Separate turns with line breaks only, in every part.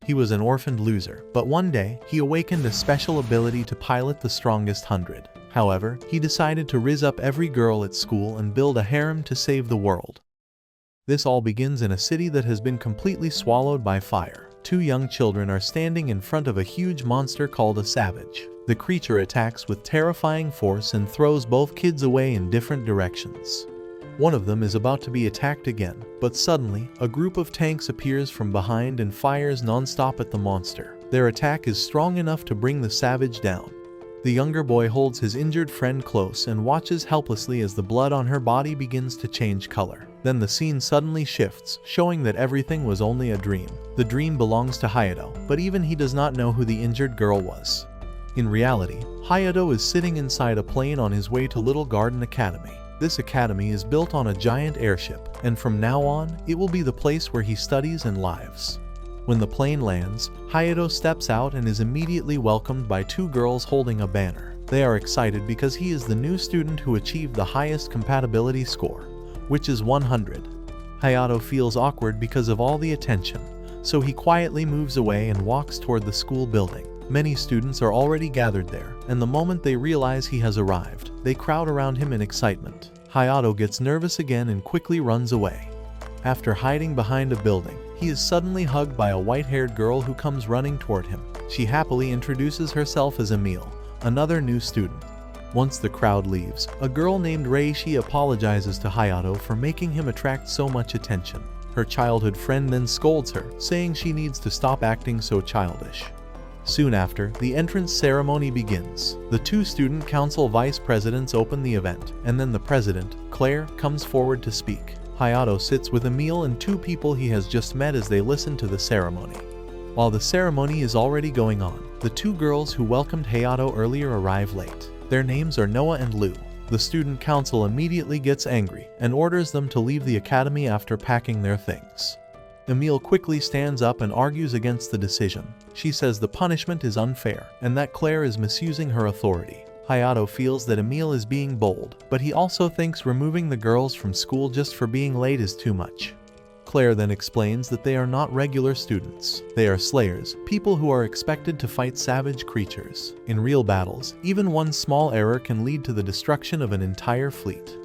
He was an orphaned loser, but one day, he awakened a special ability to pilot the strongest 100. However, he decided to rizz up every girl at school and build a harem to save the world. This all begins in a city that has been completely swallowed by fire. Two young children are standing in front of a huge monster called a savage. The creature attacks with terrifying force and throws both kids away in different directions. One of them is about to be attacked again, but suddenly, a group of tanks appears from behind and fires non-stop at the monster. Their attack is strong enough to bring the savage down. The younger boy holds his injured friend close and watches helplessly as the blood on her body begins to change color. Then the scene suddenly shifts, showing that everything was only a dream. The dream belongs to Hayato, but even he does not know who the injured girl was. In reality, Hayato is sitting inside a plane on his way to Little Garden Academy. This academy is built on a giant airship, and from now on, it will be the place where he studies and lives. When the plane lands, Hayato steps out and is immediately welcomed by two girls holding a banner. They are excited because he is the new student who achieved the highest compatibility score, which is 100. Hayato feels awkward because of all the attention, so he quietly moves away and walks toward the school building. Many students are already gathered there, and the moment they realize he has arrived, they crowd around him in excitement. Hayato gets nervous again and quickly runs away. After hiding behind a building, he is suddenly hugged by a white-haired girl who comes running toward him. She happily introduces herself as Emile, another new student. Once the crowd leaves, a girl named Reishi apologizes to Hayato for making him attract so much attention. Her childhood friend then scolds her, saying she needs to stop acting so childish. Soon after, the entrance ceremony begins. The two student council vice presidents open the event, and then the president, Clare, comes forward to speak. Hayato sits with Emile and two people he has just met as they listen to the ceremony. While the ceremony is already going on, the two girls who welcomed Hayato earlier arrive late. Their names are Noah and Lou. The student council immediately gets angry and orders them to leave the academy after packing their things. Emile quickly stands up and argues against the decision. She says the punishment is unfair and that Clare is misusing her authority. Hayato feels that Emile is being bold, but he also thinks removing the girls from school just for being late is too much. Clare then explains that they are not regular students. They are slayers, people who are expected to fight savage creatures. In real battles, even one small error can lead to the destruction of an entire fleet.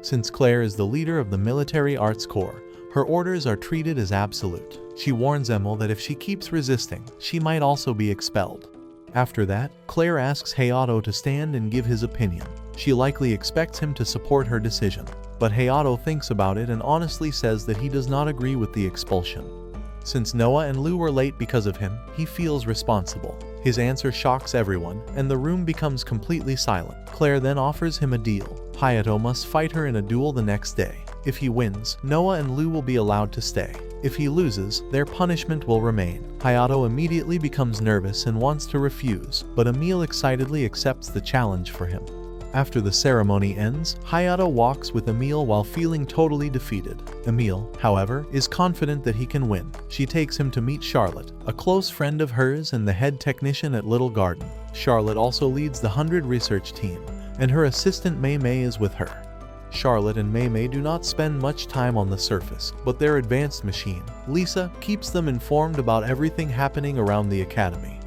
Since Clare is the leader of the military arts corps, her orders are treated as absolute. She warns Emile that if she keeps resisting, she might also be expelled. After that, Clare asks Hayato to stand and give his opinion. She likely expects him to support her decision, but Hayato thinks about it and honestly says that he does not agree with the expulsion. Since Noah and Lou were late because of him, he feels responsible. His answer shocks everyone, and the room becomes completely silent. Clare then offers him a deal. Hayato must fight her in a duel the next day. If he wins, Noah and Lou will be allowed to stay. If he loses, their punishment will remain. Hayato immediately becomes nervous and wants to refuse, but Emile excitedly accepts the challenge for him. After the ceremony ends, Hayato walks with Emile while feeling totally defeated. Emile, however, is confident that he can win. She takes him to meet Charlotte, a close friend of hers and the head technician at Little Garden. Charlotte also leads the 100 research team, and her assistant Mei Mei is with her. Charlotte and Mei Mei do not spend much time on the surface, but their advanced machine, Lisa, keeps them informed about everything happening around the academy.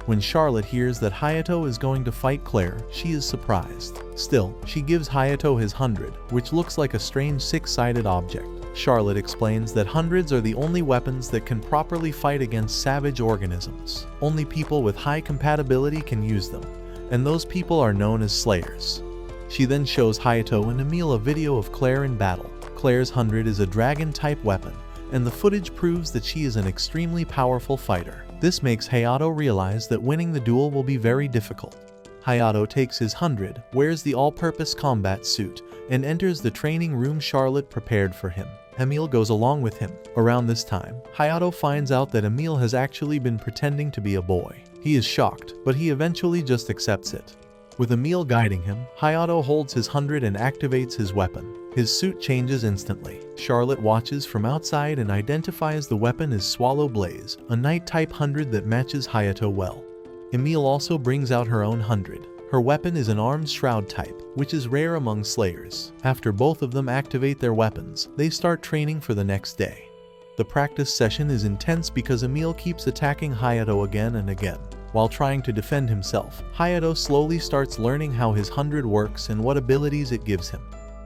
When Charlotte hears that Hayato is going to fight Clare, she is surprised. Still, she gives Hayato his 100, which looks like a strange six-sided object. Charlotte explains that hundreds are the only weapons that can properly fight against savage organisms. Only people with high compatibility can use them, and those people are known as slayers. She then shows Hayato and Emile a video of Clare in battle. Clare's 100 is a dragon-type weapon, and the footage proves that she is an extremely powerful fighter. This makes Hayato realize that winning the duel will be very difficult. Hayato takes his 100, wears the all-purpose combat suit, and enters the training room Charlotte prepared for him. Emile goes along with him. Around this time, Hayato finds out that Emile has actually been pretending to be a boy. He is shocked, but he eventually just accepts it. With Emile guiding him, Hayato holds his 100 and activates his weapon. His suit changes instantly. Charlotte watches from outside and identifies the weapon as Swallow Blaze, a Night-type 100 that matches Hayato well. Emile also brings out her own 100. Her weapon is an Armed Shroud type, which is rare among slayers. After both of them activate their weapons, they start training for the next day. The practice session is intense because Emil keeps attacking Hayato again and again. While trying to defend himself, Hayato slowly starts learning how his 100 works and what abilities it gives him.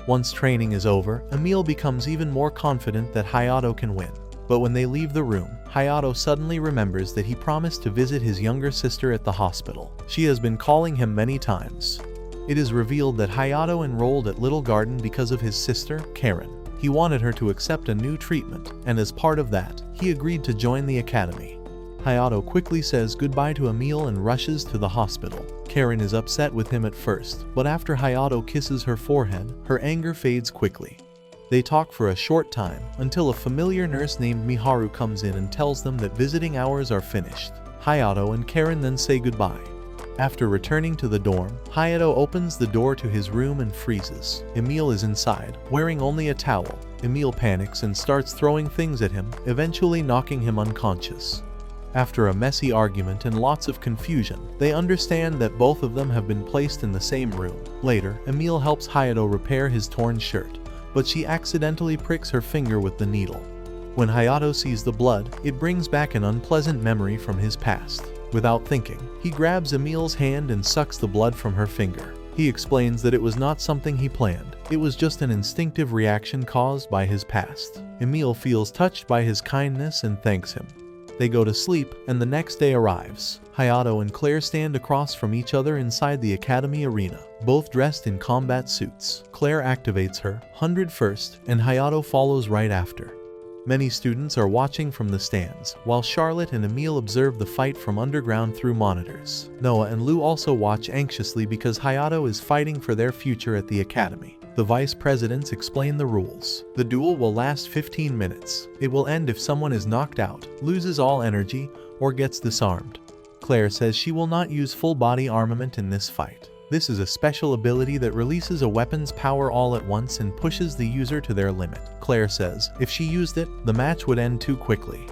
Once training is over, Emil becomes even more confident that Hayato can win. But when they leave the room, Hayato suddenly remembers that he promised to visit his younger sister at the hospital. She has been calling him many times. It is revealed that Hayato enrolled at Little Garden because of his sister, Karen. He wanted her to accept a new treatment, and as part of that, he agreed to join the academy. Hayato quickly says goodbye to Emil and rushes to the hospital. Karen is upset with him at first, but after Hayato kisses her forehead, her anger fades quickly. They talk for a short time, until a familiar nurse named Miharu comes in and tells them that visiting hours are finished. Hayato and Karen then say goodbye. After returning to the dorm, Hayato opens the door to his room and freezes. Emil is inside, wearing only a towel. Emil panics and starts throwing things at him, eventually knocking him unconscious. After a messy argument and lots of confusion, they understand that both of them have been placed in the same room. Later, Emil helps Hayato repair his torn shirt, but she accidentally pricks her finger with the needle. When Hayato sees the blood, it brings back an unpleasant memory from his past. Without thinking, he grabs Emil's hand and sucks the blood from her finger. He explains that it was not something he planned, it was just an instinctive reaction caused by his past. Emil feels touched by his kindness and thanks him. They go to sleep, and the next day arrives. Hayato and Clare stand across from each other inside the academy arena, both dressed in combat suits. Clare activates her 100 first, and Hayato follows right after. Many students are watching from the stands, while Charlotte and Emil observe the fight from underground through monitors. Noah and Lou also watch anxiously because Hayato is fighting for their future at the academy. The vice presidents explain the rules. The duel will last 15 minutes. It will end if someone is knocked out, loses all energy, or gets disarmed. Clare says she will not use full body armament in this fight. This is a special ability that releases a weapon's power all at once and pushes the user to their limit. Clare says if she used it, the match would end too quickly.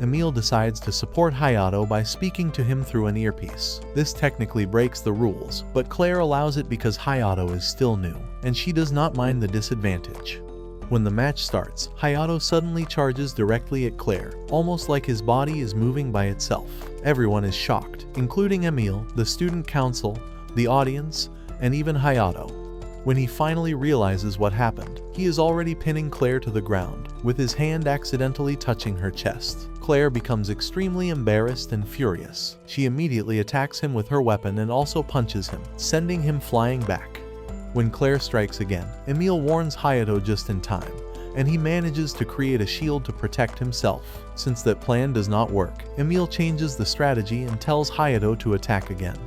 Emil decides to support Hayato by speaking to him through an earpiece. This technically breaks the rules, but Clare allows it because Hayato is still new, and she does not mind the disadvantage. When the match starts, Hayato suddenly charges directly at Clare, almost like his body is moving by itself. Everyone is shocked, including Emil, the student council, the audience, and even Hayato. When he finally realizes what happened, he is already pinning Clare to the ground, with his hand accidentally touching her chest. Clare becomes extremely embarrassed and furious. She immediately attacks him with her weapon and also punches him, sending him flying back. When Clare strikes again, Emil warns Hayato just in time, and he manages to create a shield to protect himself. Since that plan does not work, Emil changes the strategy and tells Hayato to attack again.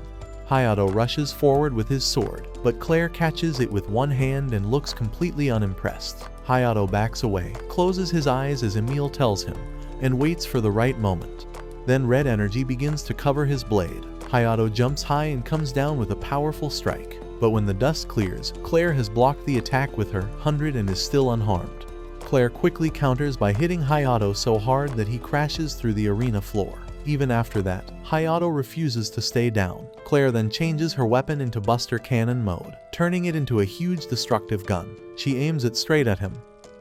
Hayato rushes forward with his sword, but Clare catches it with one hand and looks completely unimpressed. Hayato backs away, closes his eyes as Emil tells him, and waits for the right moment. Then red energy begins to cover his blade. Hayato jumps high and comes down with a powerful strike. But when the dust clears, Clare has blocked the attack with her 100 and is still unharmed. Clare quickly counters by hitting Hayato so hard that he crashes through the arena floor. Even after that, Hayato refuses to stay down. Clare then changes her weapon into Buster Cannon mode, turning it into a huge destructive gun. She aims it straight at him.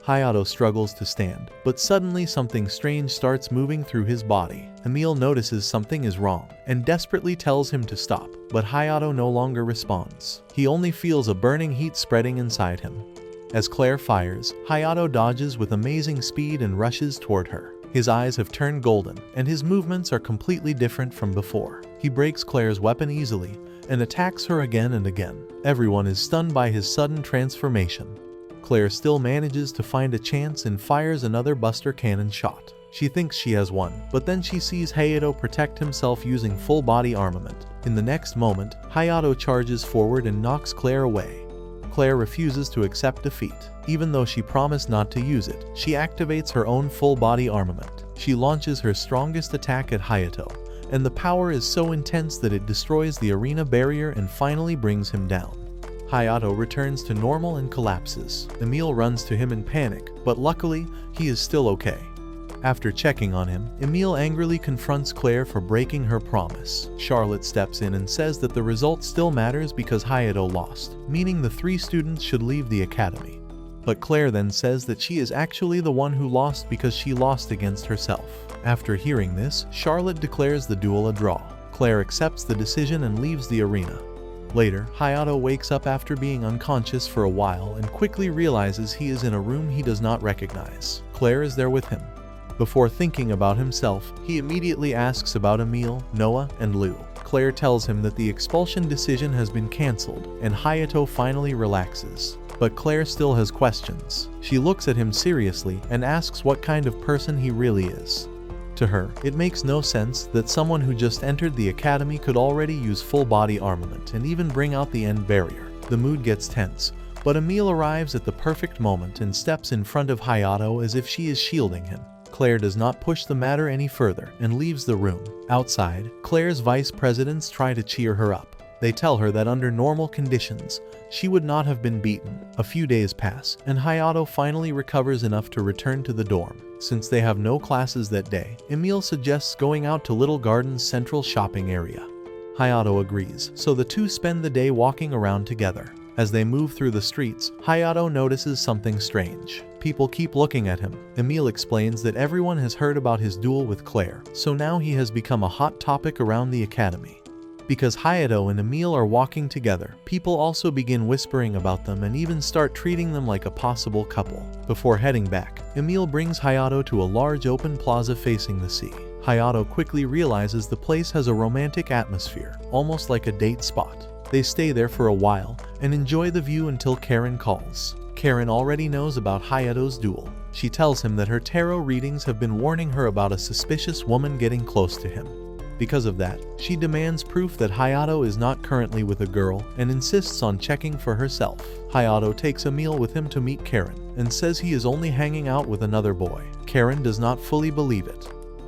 Hayato struggles to stand, but suddenly something strange starts moving through his body. Emil notices something is wrong, and desperately tells him to stop, but Hayato no longer responds. He only feels a burning heat spreading inside him. As Clare fires, Hayato dodges with amazing speed and rushes toward her. His eyes have turned golden, and his movements are completely different from before. He breaks Clare's weapon easily, and attacks her again and again. Everyone is stunned by his sudden transformation. Clare still manages to find a chance and fires another Buster Cannon shot. She thinks she has won, but then she sees Hayato protect himself using full body armament. In the next moment, Hayato charges forward and knocks Clare away. Clare refuses to accept defeat. Even though she promised not to use it, she activates her own full body armament. She launches her strongest attack at Hayato, and the power is so intense that it destroys the arena barrier and finally brings him down. Hayato returns to normal and collapses. Emil runs to him in panic, but luckily, he is still okay. After checking on him, Emil angrily confronts Clare for breaking her promise. Charlotte steps in and says that the result still matters because Hayato lost, meaning the 3 students should leave the academy. But Clare then says that she is actually the one who lost because she lost against herself. After hearing this, Charlotte declares the duel a draw. Clare accepts the decision and leaves the arena. Later, Hayato wakes up after being unconscious for a while and quickly realizes he is in a room he does not recognize. Clare is there with him. Before thinking about himself, he immediately asks about Emile, Noah, and Lou. Clare tells him that the expulsion decision has been cancelled, and Hayato finally relaxes. But Clare still has questions. She looks at him seriously and asks what kind of person he really is. To her, it makes no sense that someone who just entered the academy could already use full-body armament and even bring out the end barrier. The mood gets tense, but Emile arrives at the perfect moment and steps in front of Hayato as if she is shielding him. Clare does not push the matter any further and leaves the room. Outside, Clare's vice presidents try to cheer her up. They tell her that under normal conditions, she would not have been beaten. A few days pass, and Hayato finally recovers enough to return to the dorm. Since they have no classes that day, Emile suggests going out to Little Garden's central shopping area. Hayato agrees, so the two spend the day walking around together. As they move through the streets, Hayato notices something strange. People keep looking at him. Emile explains that everyone has heard about his duel with Clare, so now he has become a hot topic around the academy. Because Hayato and Emile are walking together, people also begin whispering about them and even start treating them like a possible couple. Before heading back, Emile brings Hayato to a large open plaza facing the sea. Hayato quickly realizes the place has a romantic atmosphere, almost like a date spot. They stay there for a while and enjoy the view until Karen calls. Karen already knows about Hayato's duel. She tells him that her tarot readings have been warning her about a suspicious woman getting close to him. Because of that, she demands proof that Hayato is not currently with a girl and insists on checking for herself. Hayato takes Emile with him to meet Karen and says he is only hanging out with another boy. Karen does not fully believe it.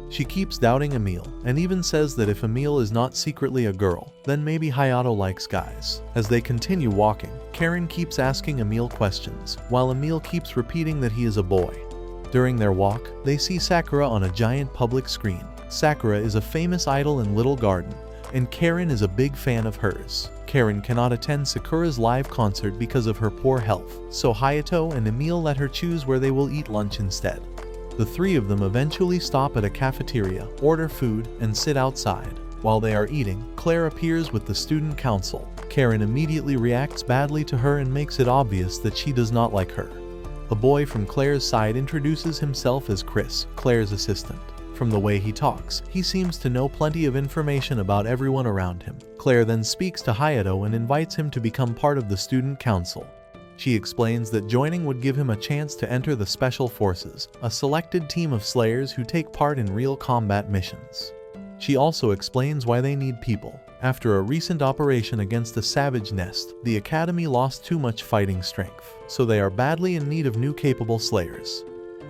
She keeps doubting Emile and even says that if Emile is not secretly a girl, then maybe Hayato likes guys. As they continue walking, Karen keeps asking Emile questions, while Emile keeps repeating that he is a boy. During their walk, they see Sakura on a giant public screen. Sakura is a famous idol in Little Garden, and Karen is a big fan of hers. Karen cannot attend Sakura's live concert because of her poor health, so Hayato and Emile let her choose where they will eat lunch instead. The three of them eventually stop at a cafeteria, order food, and sit outside. While they are eating, Clare appears with the student council. Karen immediately reacts badly to her and makes it obvious that she does not like her. A boy from Clare's side introduces himself as Chris, Clare's assistant. From the way he talks, he seems to know plenty of information about everyone around him. Clare then speaks to Hayato and invites him to become part of the student council. She explains that joining would give him a chance to enter the Special Forces, a selected team of slayers who take part in real combat missions. She also explains why they need people. After a recent operation against the Savage Nest, the Academy lost too much fighting strength, so they are badly in need of new capable slayers.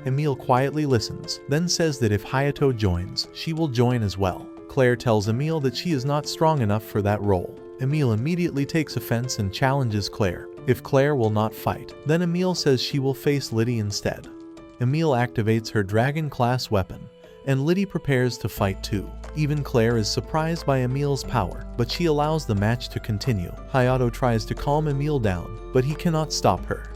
Emile quietly listens, then says that if Hayato joins, she will join as well. Clare tells Emile that she is not strong enough for that role. Emile immediately takes offense and challenges Clare. If Clare will not fight, then Emile says she will face Liddy instead. Emile activates her dragon-class weapon, and Liddy prepares to fight too. Even Clare is surprised by Emile's power, but she allows the match to continue. Hayato tries to calm Emile down, but he cannot stop her.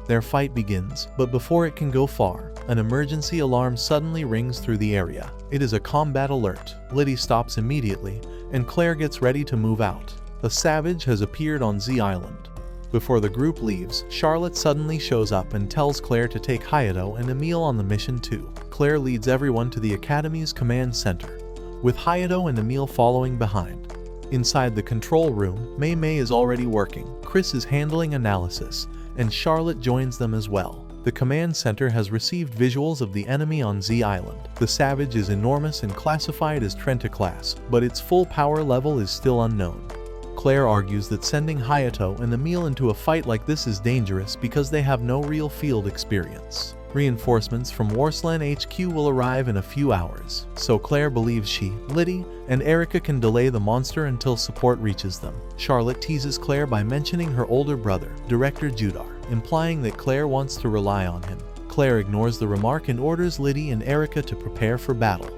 Their fight begins, but before it can go far, an emergency alarm suddenly rings through the area. It is a combat alert. Liddy stops immediately, and Clare gets ready to move out. A savage has appeared on Z Island. Before the group leaves, Charlotte suddenly shows up and tells Clare to take Hayato and Emile on the mission too. Clare leads everyone to the Academy's command center, with Hayato and Emile following behind. Inside the control room, Mei Mei is already working. Chris is handling analysis, and Charlotte joins them as well. The command center has received visuals of the enemy on Z Island. The Savage is enormous and classified as Trenta class, but its full power level is still unknown. Clare argues that sending Hayato and Emile into a fight like this is dangerous because they have no real field experience. Reinforcements from Warslan HQ will arrive in a few hours, so Clare believes she, Liddy, and Erica can delay the monster until support reaches them. Charlotte teases Clare by mentioning her older brother, Director Judar, implying that Clare wants to rely on him. Clare ignores the remark and orders Liddy and Erica to prepare for battle.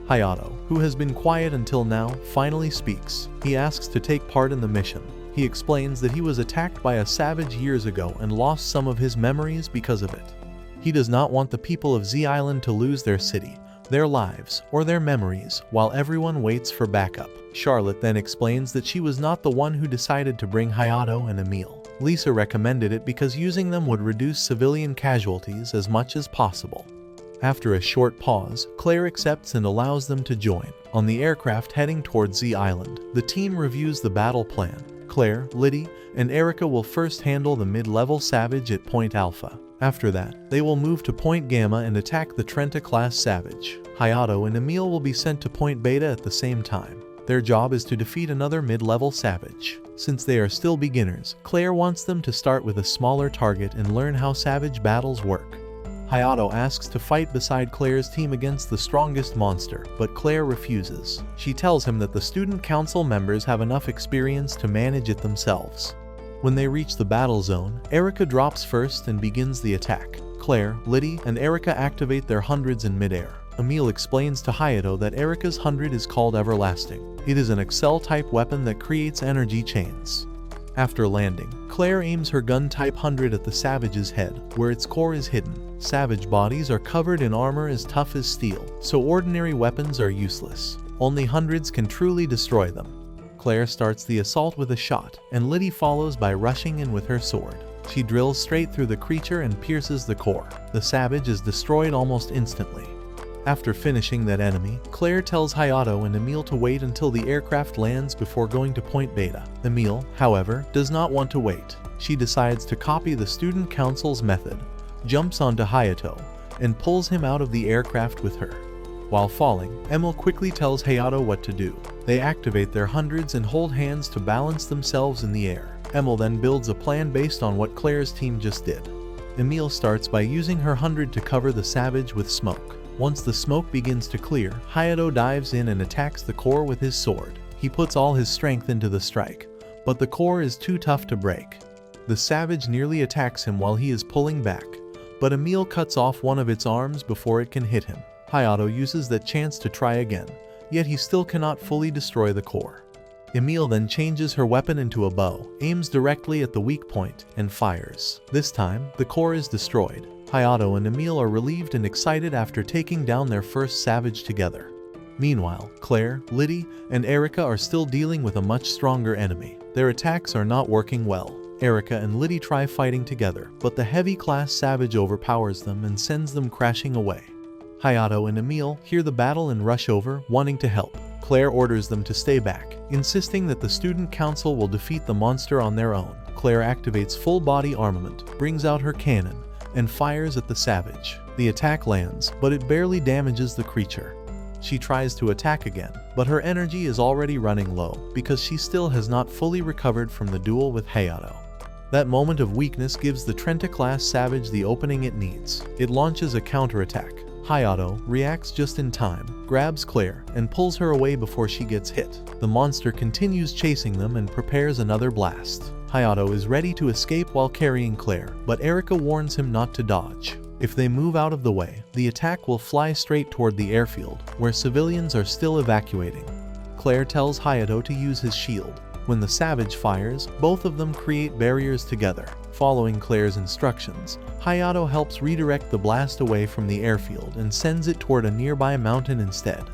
Hayato, who has been quiet until now, finally speaks. He asks to take part in the mission. He explains that he was attacked by a savage years ago and lost some of his memories because of it. He does not want the people of Z Island to lose their city, their lives, or their memories while everyone waits for backup. Charlotte then explains that she was not the one who decided to bring Hayato and Emil. Lisa recommended it because using them would reduce civilian casualties as much as possible. After a short pause, Clare accepts and allows them to join. On the aircraft heading towards Z Island, the team reviews the battle plan. Clare, Liddy, and Erica will first handle the mid-level Savage at Point Alpha. After that, they will move to Point Gamma and attack the Trenta-class Savage. Hayato and Emil will be sent to Point Beta at the same time. Their job is to defeat another mid-level Savage. Since they are still beginners, Clare wants them to start with a smaller target and learn how Savage battles work. Hayato asks to fight beside Clare's team against the strongest monster, but Clare refuses. She tells him that the student council members have enough experience to manage it themselves. When they reach the battle zone, Erica drops first and begins the attack. Clare, Liddy, and Erica activate their hundreds in midair. Emil explains to Hayato that Erica's 100 is called Everlasting. It is an Excel-type weapon that creates energy chains. After landing, Clare aims her gun-type 100 at the Savage's head, where its core is hidden. Savage bodies are covered in armor as tough as steel, so ordinary weapons are useless. Only hundreds can truly destroy them. Clare starts the assault with a shot, and Liddy follows by rushing in with her sword. She drills straight through the creature and pierces the core. The Savage is destroyed almost instantly. After finishing that enemy, Clare tells Hayato and Emil to wait until the aircraft lands before going to Point Beta. Emil, however, does not want to wait. She decides to copy the student council's method, jumps onto Hayato, and pulls him out of the aircraft with her. While falling, Emil quickly tells Hayato what to do. They activate their hundreds and hold hands to balance themselves in the air. Emil then builds a plan based on what Clare's team just did. Emil starts by using her 100 to cover the Savage with smoke. Once the smoke begins to clear, Hayato dives in and attacks the core with his sword. He puts all his strength into the strike, but the core is too tough to break. The Savage nearly attacks him while he is pulling back, but Emil cuts off one of its arms before it can hit him. Hayato uses that chance to try again, yet he still cannot fully destroy the core. Emil then changes her weapon into a bow, aims directly at the weak point, and fires. This time, the core is destroyed. Hayato and Emil are relieved and excited after taking down their first Savage together. Meanwhile, Clare, Liddy, and Erica are still dealing with a much stronger enemy. Their attacks are not working well. Erica and Liddy try fighting together, but the heavy-class Savage overpowers them and sends them crashing away. Hayato and Emil hear the battle and rush over, wanting to help. Clare orders them to stay back, insisting that the student council will defeat the monster on their own. Clare activates full-body armament, brings out her cannon, and fires at the Savage. The attack lands, but it barely damages the creature. She tries to attack again, but her energy is already running low because she still has not fully recovered from the duel with Hayato. That moment of weakness gives the Trenta-class Savage the opening it needs. It launches a counterattack. Hayato reacts just in time, grabs Clare, and pulls her away before she gets hit. The monster continues chasing them and prepares another blast. Hayato is ready to escape while carrying Clare, but Erica warns him not to dodge. If they move out of the way, the attack will fly straight toward the airfield, where civilians are still evacuating. Clare tells Hayato to use his shield. When the Savage fires, both of them create barriers together. Following Clare's instructions, Hayato helps redirect the blast away from the airfield and sends it toward a nearby mountain instead.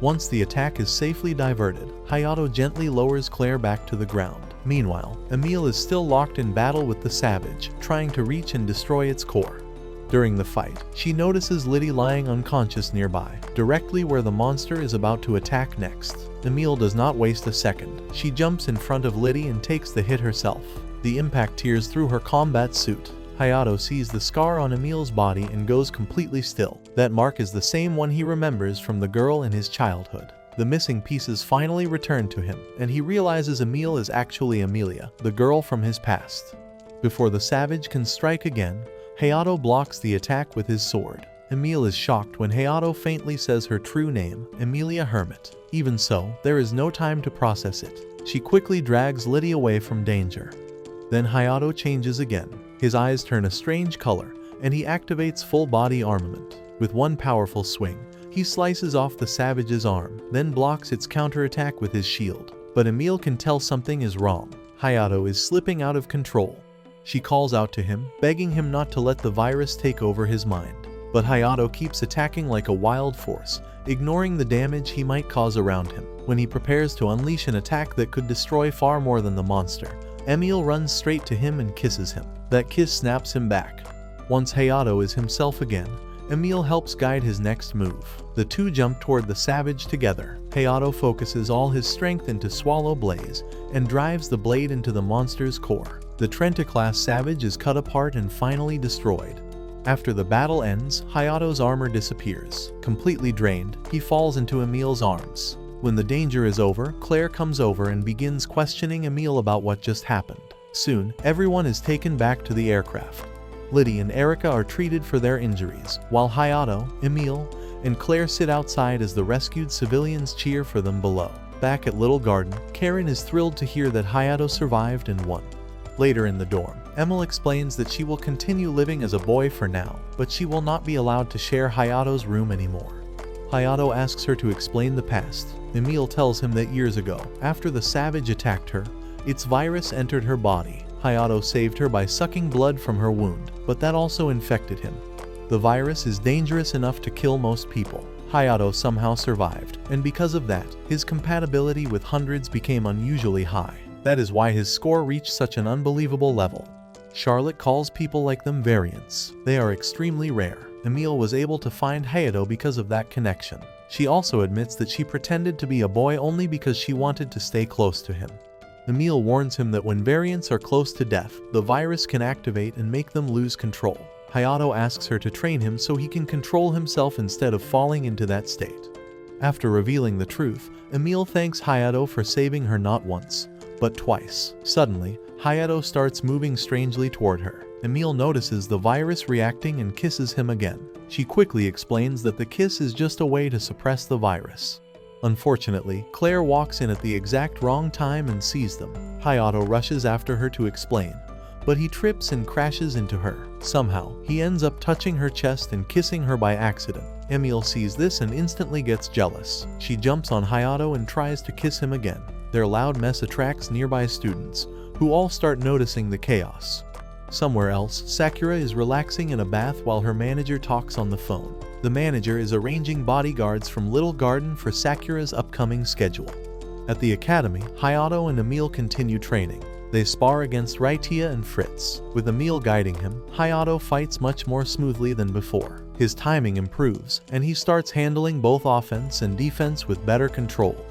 Once the attack is safely diverted, Hayato gently lowers Clare back to the ground. Meanwhile, Emil is still locked in battle with the Savage, trying to reach and destroy its core. During the fight, she notices Liddy lying unconscious nearby, directly where the monster is about to attack next. Emil does not waste a second. She jumps in front of Liddy and takes the hit herself. The impact tears through her combat suit. Hayato sees the scar on Emil's body and goes completely still. That mark is the same one he remembers from the girl in his childhood. The missing pieces finally return to him, and he realizes Emil is actually Amelia, the girl from his past. Before the Savage can strike again, Hayato blocks the attack with his sword. Emil is shocked when Hayato faintly says her true name, Amelia Hermit. Even so, there is no time to process it. She quickly drags Liddy away from danger. Then Hayato changes again. His eyes turn a strange color, and he activates full-body armament. With one powerful swing, he slices off the Savage's arm, then blocks its counterattack with his shield. But Emil can tell something is wrong. Hayato is slipping out of control. She calls out to him, begging him not to let the virus take over his mind. But Hayato keeps attacking like a wild force, ignoring the damage he might cause around him. When he prepares to unleash an attack that could destroy far more than the monster, Emil runs straight to him and kisses him. That kiss snaps him back. Once Hayato is himself again, Emil helps guide his next move. The two jump toward the savage together. Hayato focuses all his strength into Swallow Blaze and drives the blade into the monster's core. The Trenta-class savage is cut apart and finally destroyed. After the battle ends, Hayato's armor disappears. Completely drained, he falls into Emil's arms. When the danger is over, Clare comes over and begins questioning Emil about what just happened. Soon, everyone is taken back to the aircraft. Liddy and Erica are treated for their injuries, while Hayato, Emil, and Clare sit outside as the rescued civilians cheer for them below. Back at Little Garden, Karen is thrilled to hear that Hayato survived and won. Later in the dorm, Emil explains that she will continue living as a boy for now, but she will not be allowed to share Hayato's room anymore. Hayato asks her to explain the past. Emil tells him that years ago, after the savage attacked her, its virus entered her body. Hayato saved her by sucking blood from her wound, but that also infected him. The virus is dangerous enough to kill most people. Hayato somehow survived, and because of that, his compatibility with hundreds became unusually high. That is why his score reached such an unbelievable level. Charlotte calls people like them variants. They are extremely rare. Emil was able to find Hayato because of that connection. She also admits that she pretended to be a boy only because she wanted to stay close to him. Emil warns him that when variants are close to death, the virus can activate and make them lose control. Hayato asks her to train him so he can control himself instead of falling into that state. After revealing the truth, Emil thanks Hayato for saving her not once, but twice. Suddenly, Hayato starts moving strangely toward her. Emil notices the virus reacting and kisses him again. She quickly explains that the kiss is just a way to suppress the virus. Unfortunately, Clare walks in at the exact wrong time and sees them. Hayato rushes after her to explain, but he trips and crashes into her. Somehow, he ends up touching her chest and kissing her by accident. Emil sees this and instantly gets jealous. She jumps on Hayato and tries to kiss him again. Their loud mess attracts nearby students, who all start noticing the chaos. Somewhere else, Sakura is relaxing in a bath while her manager talks on the phone. The manager is arranging bodyguards from Little Garden for Sakura's upcoming schedule. At the academy, Hayato and Emil continue training. They spar against Raitia and Fritz. With Emil guiding him, Hayato fights much more smoothly than before. His timing improves, and he starts handling both offense and defense with better control.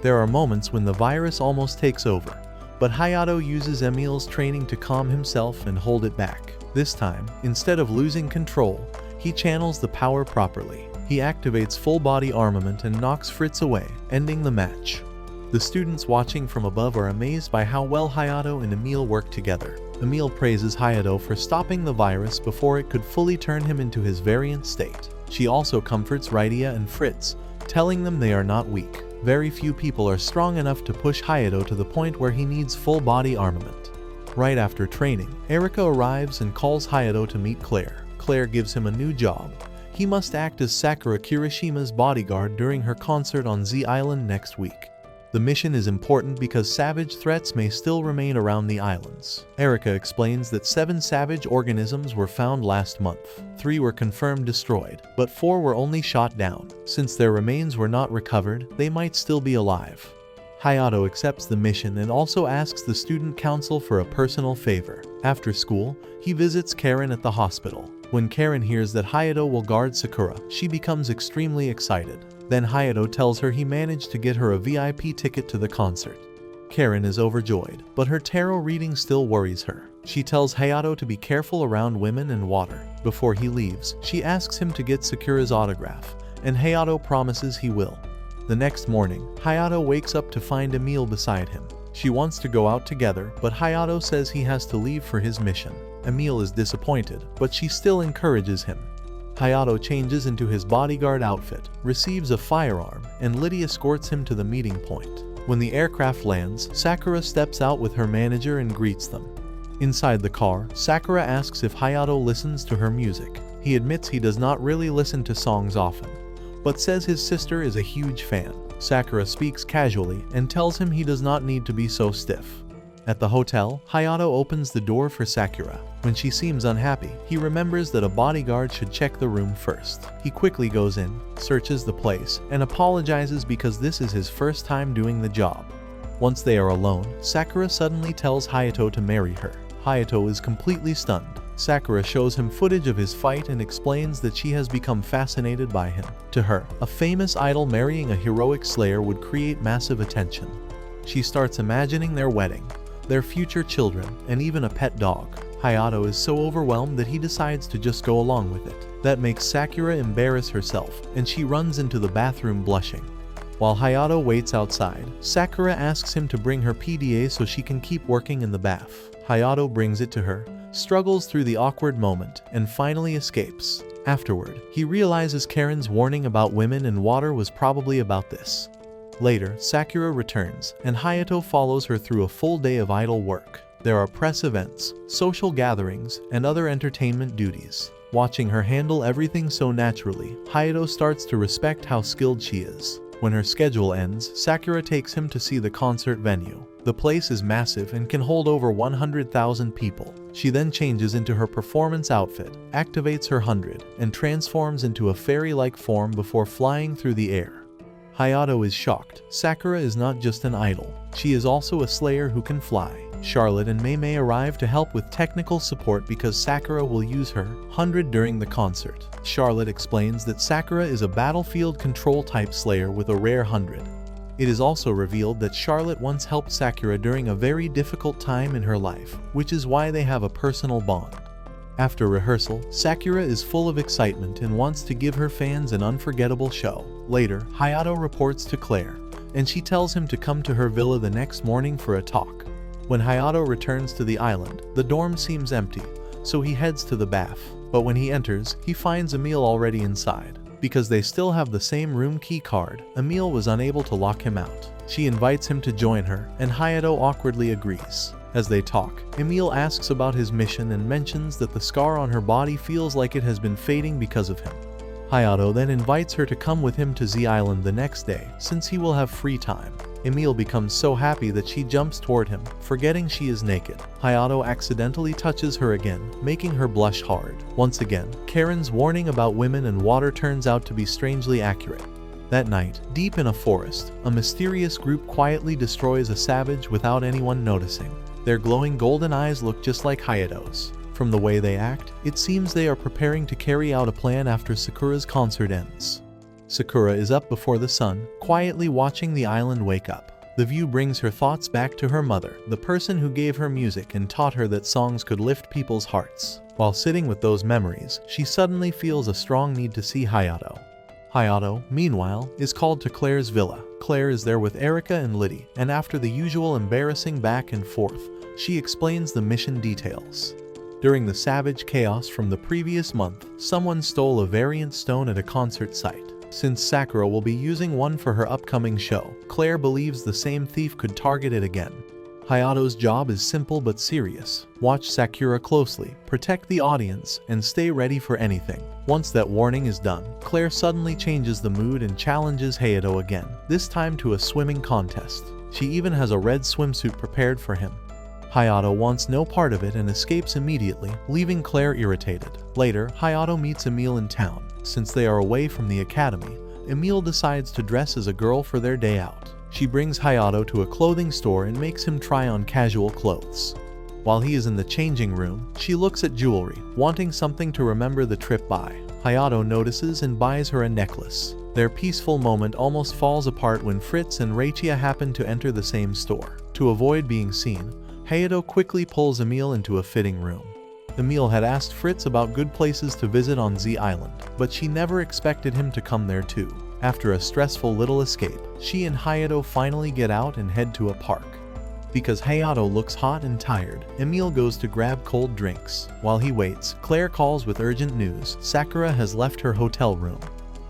There are moments when the virus almost takes over, but Hayato uses Emil's training to calm himself and hold it back. This time, instead of losing control, he channels the power properly. He activates full body armament and knocks Fritz away, ending the match. The students watching from above are amazed by how well Hayato and Emil work together. Emil praises Hayato for stopping the virus before it could fully turn him into his variant state. She also comforts Raitia and Fritz, telling them they are not weak. Very few people are strong enough to push Hayato to the point where he needs full body armament. Right after training, Erica arrives and calls Hayato to meet Clare. Clare gives him a new job. He must act as Sakura Kirishima's bodyguard during her concert on Z Island next week. The mission is important because savage threats may still remain around the islands. Erica explains that 7 savage organisms were found last month. 3 were confirmed destroyed, but 4 were only shot down. Since their remains were not recovered, they might still be alive. Hayato accepts the mission and also asks the student council for a personal favor. After school, he visits Karen at the hospital. When Karen hears that Hayato will guard Sakura, she becomes extremely excited. Then Hayato tells her he managed to get her a VIP ticket to the concert. Karen is overjoyed, but her tarot reading still worries her. She tells Hayato to be careful around women and water. Before he leaves, she asks him to get Sakura's autograph, and Hayato promises he will. The next morning, Hayato wakes up to find Emil beside him. She wants to go out together, but Hayato says he has to leave for his mission. Emil is disappointed, but she still encourages him. Hayato changes into his bodyguard outfit, receives a firearm, and Liddy escorts him to the meeting point. When the aircraft lands, Sakura steps out with her manager and greets them. Inside the car, Sakura asks if Hayato listens to her music. He admits he does not really listen to songs often, but says his sister is a huge fan. Sakura speaks casually and tells him he does not need to be so stiff. At the hotel, Hayato opens the door for Sakura. When she seems unhappy, he remembers that a bodyguard should check the room first. He quickly goes in, searches the place, and apologizes because this is his first time doing the job. Once they are alone, Sakura suddenly tells Hayato to marry her. Hayato is completely stunned. Sakura shows him footage of his fight and explains that she has become fascinated by him. To her, a famous idol marrying a heroic slayer would create massive attention. She starts imagining their wedding, their future children, and even a pet dog. Hayato is so overwhelmed that he decides to just go along with it. That makes Sakura embarrass herself, and she runs into the bathroom blushing. While Hayato waits outside, Sakura asks him to bring her PDA so she can keep working in the bath. Hayato brings it to her, struggles through the awkward moment, and finally escapes. Afterward, he realizes Karen's warning about women and water was probably about this. Later, Sakura returns, and Hayato follows her through a full day of idle work. There are press events, social gatherings, and other entertainment duties. Watching her handle everything so naturally, Hayato starts to respect how skilled she is. When her schedule ends, Sakura takes him to see the concert venue. The place is massive and can hold over 100,000 people. She then changes into her performance outfit, activates her 100, and transforms into a fairy-like form before flying through the air. Hayato is shocked. Sakura is not just an idol. She is also a slayer who can fly. Charlotte and Mei arrive to help with technical support because Sakura will use her 100 during the concert. Charlotte explains that Sakura is a battlefield control type slayer with a rare 100. It is also revealed that Charlotte once helped Sakura during a very difficult time in her life, which is why they have a personal bond. After rehearsal, Sakura is full of excitement and wants to give her fans an unforgettable show. Later, Hayato reports to Clare, and she tells him to come to her villa the next morning for a talk. When Hayato returns to the island, the dorm seems empty, so he heads to the bath. But when he enters, he finds Emil already inside. Because they still have the same room key card, Emil was unable to lock him out. She invites him to join her, and Hayato awkwardly agrees. As they talk, Emil asks about his mission and mentions that the scar on her body feels like it has been fading because of him. Hayato then invites her to come with him to Z Island the next day, since he will have free time. Emil becomes so happy that she jumps toward him, forgetting she is naked. Hayato accidentally touches her again, making her blush hard. Once again, Karen's warning about women and water turns out to be strangely accurate. That night, deep in a forest, a mysterious group quietly destroys a savage without anyone noticing. Their glowing golden eyes look just like Hayato's. From the way they act, it seems they are preparing to carry out a plan after Sakura's concert ends. Sakura is up before the sun, quietly watching the island wake up. The view brings her thoughts back to her mother, the person who gave her music and taught her that songs could lift people's hearts. While sitting with those memories, she suddenly feels a strong need to see Hayato. Hayato, meanwhile, is called to Clare's villa. Clare is there with Erika and Liddy, and after the usual embarrassing back and forth, she explains the mission details. During the savage chaos from the previous month, someone stole a variant stone at a concert site. Since Sakura will be using one for her upcoming show, Clare believes the same thief could target it again. Hayato's job is simple but serious. Watch Sakura closely, protect the audience, and stay ready for anything. Once that warning is done, Clare suddenly changes the mood and challenges Hayato again, this time to a swimming contest. She even has a red swimsuit prepared for him. Hayato wants no part of it and escapes immediately, leaving Clare irritated. Later, Hayato meets Emil in town. Since they are away from the academy, Emil decides to dress as a girl for their day out. She brings Hayato to a clothing store and makes him try on casual clothes. While he is in the changing room, she looks at jewelry, wanting something to remember the trip by. Hayato notices and buys her a necklace. Their peaceful moment almost falls apart when Fritz and Rachia happen to enter the same store. To avoid being seen, Hayato quickly pulls Emil into a fitting room. Emil had asked Fritz about good places to visit on Z Island, but she never expected him to come there too. After a stressful little escape, she and Hayato finally get out and head to a park. Because Hayato looks hot and tired, Emil goes to grab cold drinks. While he waits, Clare calls with urgent news. Sakura has left her hotel room.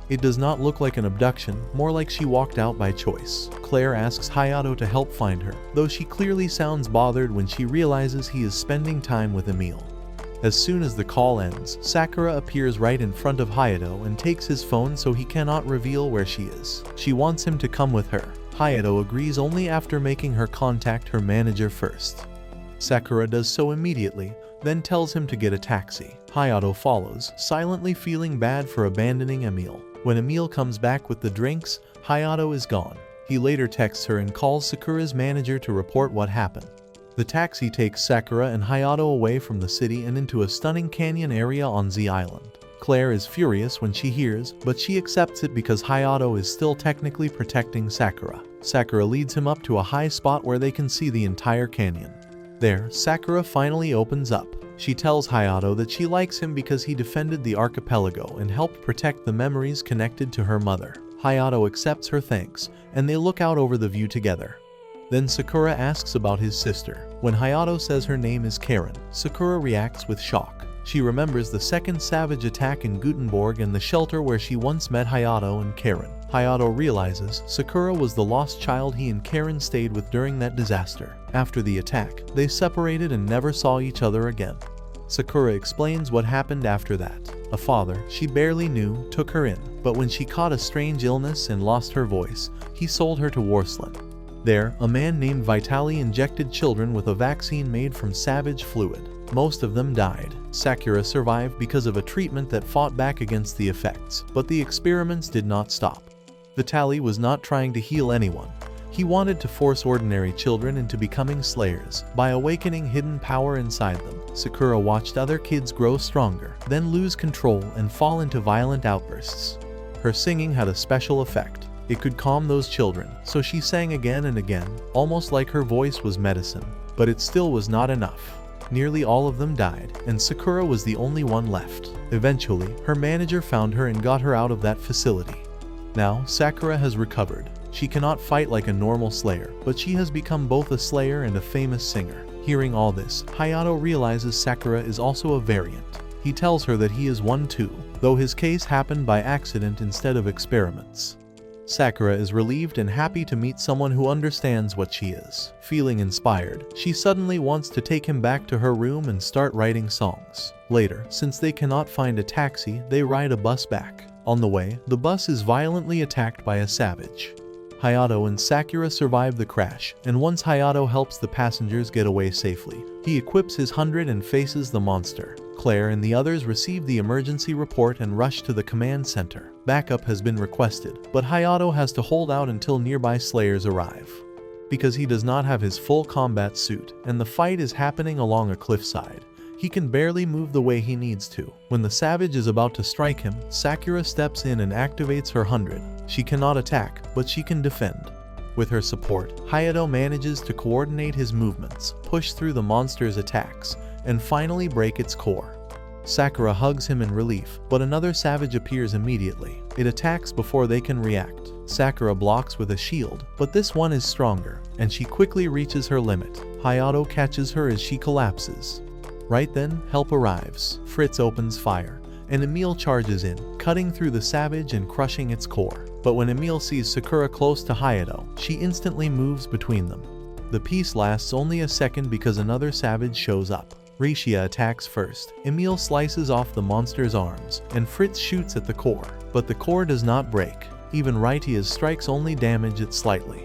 It does not look like an abduction, more like she walked out by choice. Clare asks Hayato to help find her, though she clearly sounds bothered when she realizes he is spending time with Emil. As soon as the call ends, Sakura appears right in front of Hayato and takes his phone so he cannot reveal where she is. She wants him to come with her. Hayato agrees only after making her contact her manager first. Sakura does so immediately, then tells him to get a taxi. Hayato follows, silently feeling bad for abandoning Emil. When Emil comes back with the drinks, Hayato is gone. He later texts her and calls Sakura's manager to report what happened. The taxi takes Sakura and Hayato away from the city and into a stunning canyon area on Z Island. Clare is furious when she hears, but she accepts it because Hayato is still technically protecting Sakura. Sakura leads him up to a high spot where they can see the entire canyon. There, Sakura finally opens up. She tells Hayato that she likes him because he defended the archipelago and helped protect the memories connected to her mother. Hayato accepts her thanks, and they look out over the view together. Then Sakura asks about his sister. When Hayato says her name is Karen, Sakura reacts with shock. She remembers the second savage attack in Gutenberg and the shelter where she once met Hayato and Karen. Hayato realizes Sakura was the lost child he and Karen stayed with during that disaster. After the attack, they separated and never saw each other again. Sakura explains what happened after that. A father she barely knew took her in, but when she caught a strange illness and lost her voice, he sold her to Warsland. There, a man named Vitali injected children with a vaccine made from savage fluid. Most of them died. Sakura survived because of a treatment that fought back against the effects, but the experiments did not stop. Vitali was not trying to heal anyone. He wanted to force ordinary children into becoming slayers by awakening hidden power inside them. Sakura watched other kids grow stronger, then lose control and fall into violent outbursts. Her singing had a special effect. It could calm those children, so she sang again and again, almost like her voice was medicine. But it still was not enough. Nearly all of them died, and Sakura was the only one left. Eventually, her manager found her and got her out of that facility. Now, Sakura has recovered. She cannot fight like a normal slayer, but she has become both a slayer and a famous singer. Hearing all this, Hayato realizes Sakura is also a variant. He tells her that he is one too, though his case happened by accident instead of experiments. Sakura is relieved and happy to meet someone who understands what she is. Feeling inspired, she suddenly wants to take him back to her room and start writing songs. Later, since they cannot find a taxi, they ride a bus back. On the way, the bus is violently attacked by a savage. Hayato and Sakura survive the crash, and once Hayato helps the passengers get away safely, he equips his 100 and faces the monster. Clare and the others receive the emergency report and rush to the command center. Backup has been requested, but Hayato has to hold out until nearby slayers arrive. Because he does not have his full combat suit, and the fight is happening along a cliffside, he can barely move the way he needs to. When the savage is about to strike him, Sakura steps in and activates her 100. She cannot attack, but she can defend. With her support, Hayato manages to coordinate his movements, push through the monster's attacks, and finally break its core. Sakura hugs him in relief, but another savage appears immediately. It attacks before they can react. Sakura blocks with a shield, but this one is stronger, and she quickly reaches her limit. Hayato catches her as she collapses. Right then, help arrives. Fritz opens fire, and Emil charges in, cutting through the savage and crushing its core. But when Emil sees Sakura close to Hayato, she instantly moves between them. The peace lasts only a second because another savage shows up. Rishia attacks first. Emil slices off the monster's arms, and Fritz shoots at the core. But the core does not break. Even Rishia's strikes only damage it slightly.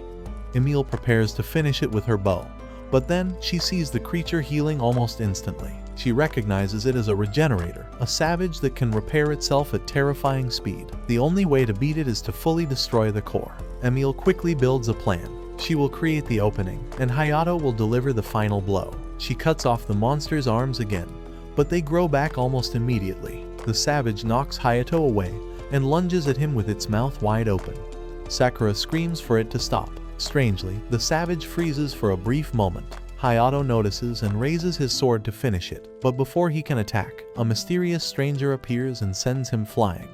Emil prepares to finish it with her bow. But then, she sees the creature healing almost instantly. She recognizes it as a regenerator, a savage that can repair itself at terrifying speed. The only way to beat it is to fully destroy the core. Emil quickly builds a plan. She will create the opening, and Hayato will deliver the final blow. She cuts off the monster's arms again, but they grow back almost immediately. The savage knocks Hayato away and lunges at him with its mouth wide open. Sakura screams for it to stop. Strangely, the savage freezes for a brief moment. Hayato notices and raises his sword to finish it, but before he can attack, a mysterious stranger appears and sends him flying.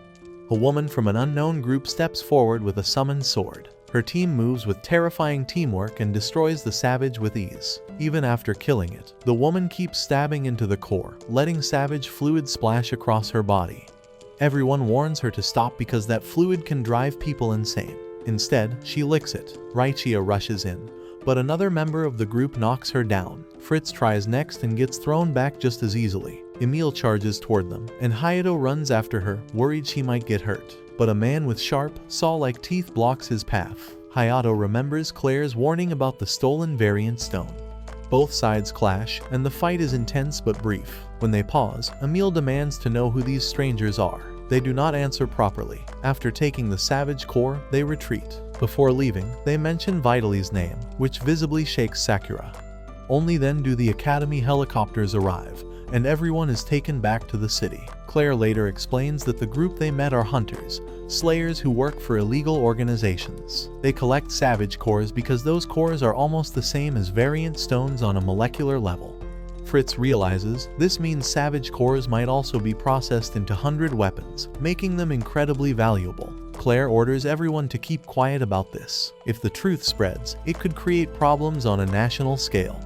A woman from an unknown group steps forward with a summoned sword. Her team moves with terrifying teamwork and destroys the savage with ease. Even after killing it, the woman keeps stabbing into the core, letting savage fluid splash across her body. Everyone warns her to stop because that fluid can drive people insane. Instead, she licks it. Rishia rushes in, but another member of the group knocks her down. Fritz tries next and gets thrown back just as easily. Emil charges toward them, and Hayato runs after her, worried she might get hurt. But a man with sharp, saw-like teeth blocks his path. Hayato remembers Clare's warning about the stolen variant stone. Both sides clash, and the fight is intense but brief. When they pause, Emile demands to know who these strangers are. They do not answer properly. After taking the savage core, they retreat. Before leaving, they mention Vitali's name, which visibly shakes Sakura. Only then do the Academy helicopters arrive, and everyone is taken back to the city. Clare later explains that the group they met are hunters, slayers who work for illegal organizations. They collect savage cores because those cores are almost the same as variant stones on a molecular level. Fritz realizes this means savage cores might also be processed into 100 weapons, making them incredibly valuable. Clare orders everyone to keep quiet about this. If the truth spreads, it could create problems on a national scale.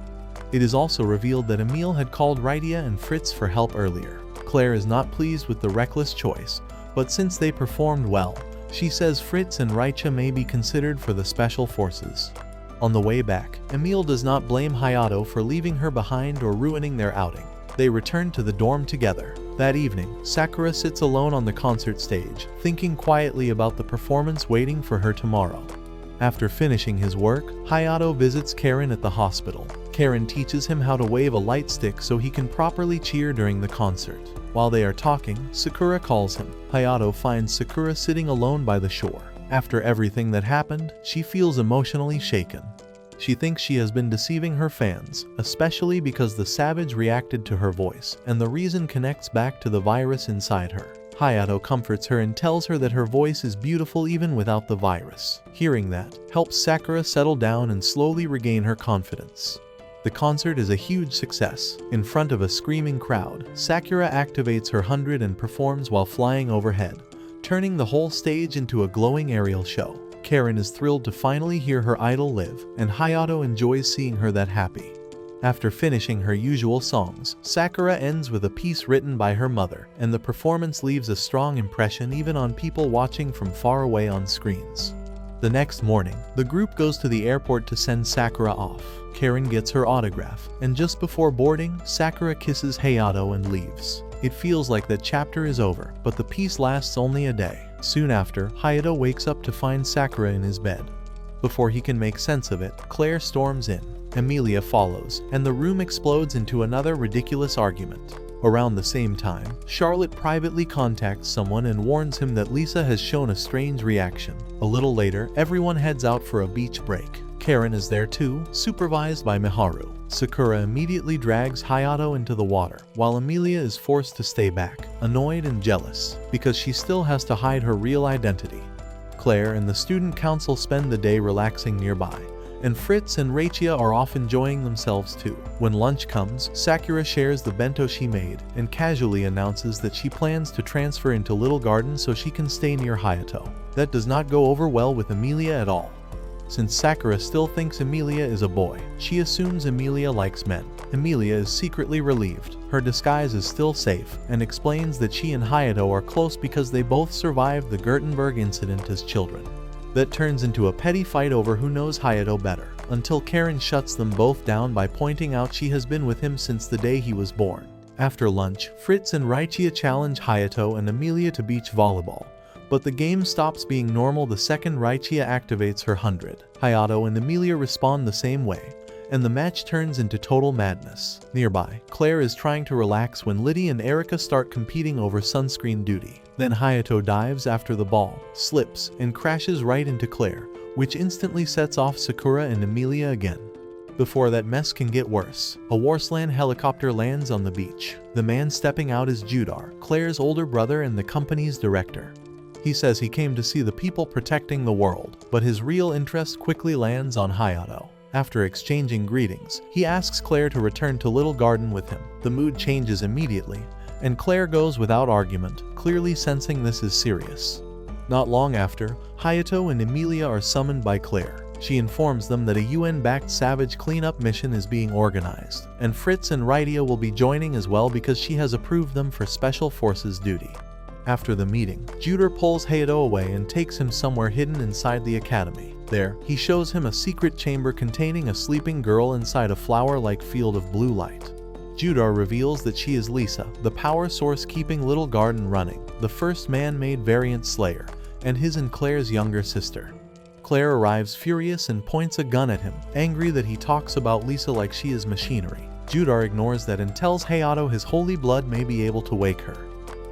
It is also revealed that Emile had called Rydia and Fritz for help earlier. Clare is not pleased with the reckless choice, but since they performed well, she says Fritz and Rydia may be considered for the special forces. On the way back, Emile does not blame Hayato for leaving her behind or ruining their outing. They return to the dorm together. That evening, Sakura sits alone on the concert stage, thinking quietly about the performance waiting for her tomorrow. After finishing his work, Hayato visits Karen at the hospital. Karen teaches him how to wave a light stick so he can properly cheer during the concert. While they are talking, Sakura calls him. Hayato finds Sakura sitting alone by the shore. After everything that happened, she feels emotionally shaken. She thinks she has been deceiving her fans, especially because the savage reacted to her voice, and the reason connects back to the virus inside her. Hayato comforts her and tells her that her voice is beautiful even without the virus. Hearing that helps Sakura settle down and slowly regain her confidence. The concert is a huge success. In front of a screaming crowd, Sakura activates her 100 and performs while flying overhead, turning the whole stage into a glowing aerial show. Karen is thrilled to finally hear her idol live, and Hayato enjoys seeing her that happy. After finishing her usual songs, Sakura ends with a piece written by her mother, and the performance leaves a strong impression even on people watching from far away on screens. The next morning, the group goes to the airport to send Sakura off. Karen gets her autograph, and just before boarding, Sakura kisses Hayato and leaves. It feels like that chapter is over, but the peace lasts only a day. Soon after, Hayato wakes up to find Sakura in his bed. Before he can make sense of it, Clare storms in. Emilia follows, and the room explodes into another ridiculous argument. Around the same time, Charlotte privately contacts someone and warns him that Lisa has shown a strange reaction. A little later, everyone heads out for a beach break. Karen is there too, supervised by Miharu. Sakura immediately drags Hayato into the water, while Emilia is forced to stay back, annoyed and jealous, because she still has to hide her real identity. Clare and the student council spend the day relaxing nearby, and Fritz and Rydia are off enjoying themselves too. When lunch comes, Sakura shares the bento she made, and casually announces that she plans to transfer into Little Garden so she can stay near Hayato. That does not go over well with Emilia at all. Since Sakura still thinks Emilia is a boy, she assumes Emilia likes men. Emilia is secretly relieved. Her disguise is still safe, and explains that she and Hayato are close because they both survived the Gutenberg incident as children. That turns into a petty fight over who knows Hayato better, until Karen shuts them both down by pointing out she has been with him since the day he was born. After lunch, Fritz and Rydia challenge Hayato and Emilia to beach volleyball. But the game stops being normal the second Rydia activates her 100. Hayato and Emilia respond the same way, and the match turns into total madness. Nearby, Clare is trying to relax when Liddy and Erica start competing over sunscreen duty. Then Hayato dives after the ball, slips, and crashes right into Clare, which instantly sets off Sakura and Emilia again. Before that mess can get worse, a Warslan helicopter lands on the beach. The man stepping out is Judar, Clare's older brother and the company's director. He says he came to see the people protecting the world, but his real interest quickly lands on Hayato. After exchanging greetings, he asks Clare to return to Little Garden with him. The mood changes immediately, and Clare goes without argument, clearly sensing this is serious. Not long after, Hayato and Emilia are summoned by Clare. She informs them that a UN-backed savage cleanup mission is being organized, and Fritz and Rydia will be joining as well because she has approved them for Special Forces duty. After the meeting, Judar pulls Hayato away and takes him somewhere hidden inside the academy. There, he shows him a secret chamber containing a sleeping girl inside a flower-like field of blue light. Judar reveals that she is Lisa, the power source keeping Little Garden running, the first man-made variant slayer, and his and Clare's younger sister. Clare arrives furious and points a gun at him, angry that he talks about Lisa like she is machinery. Judar ignores that and tells Hayato his holy blood may be able to wake her.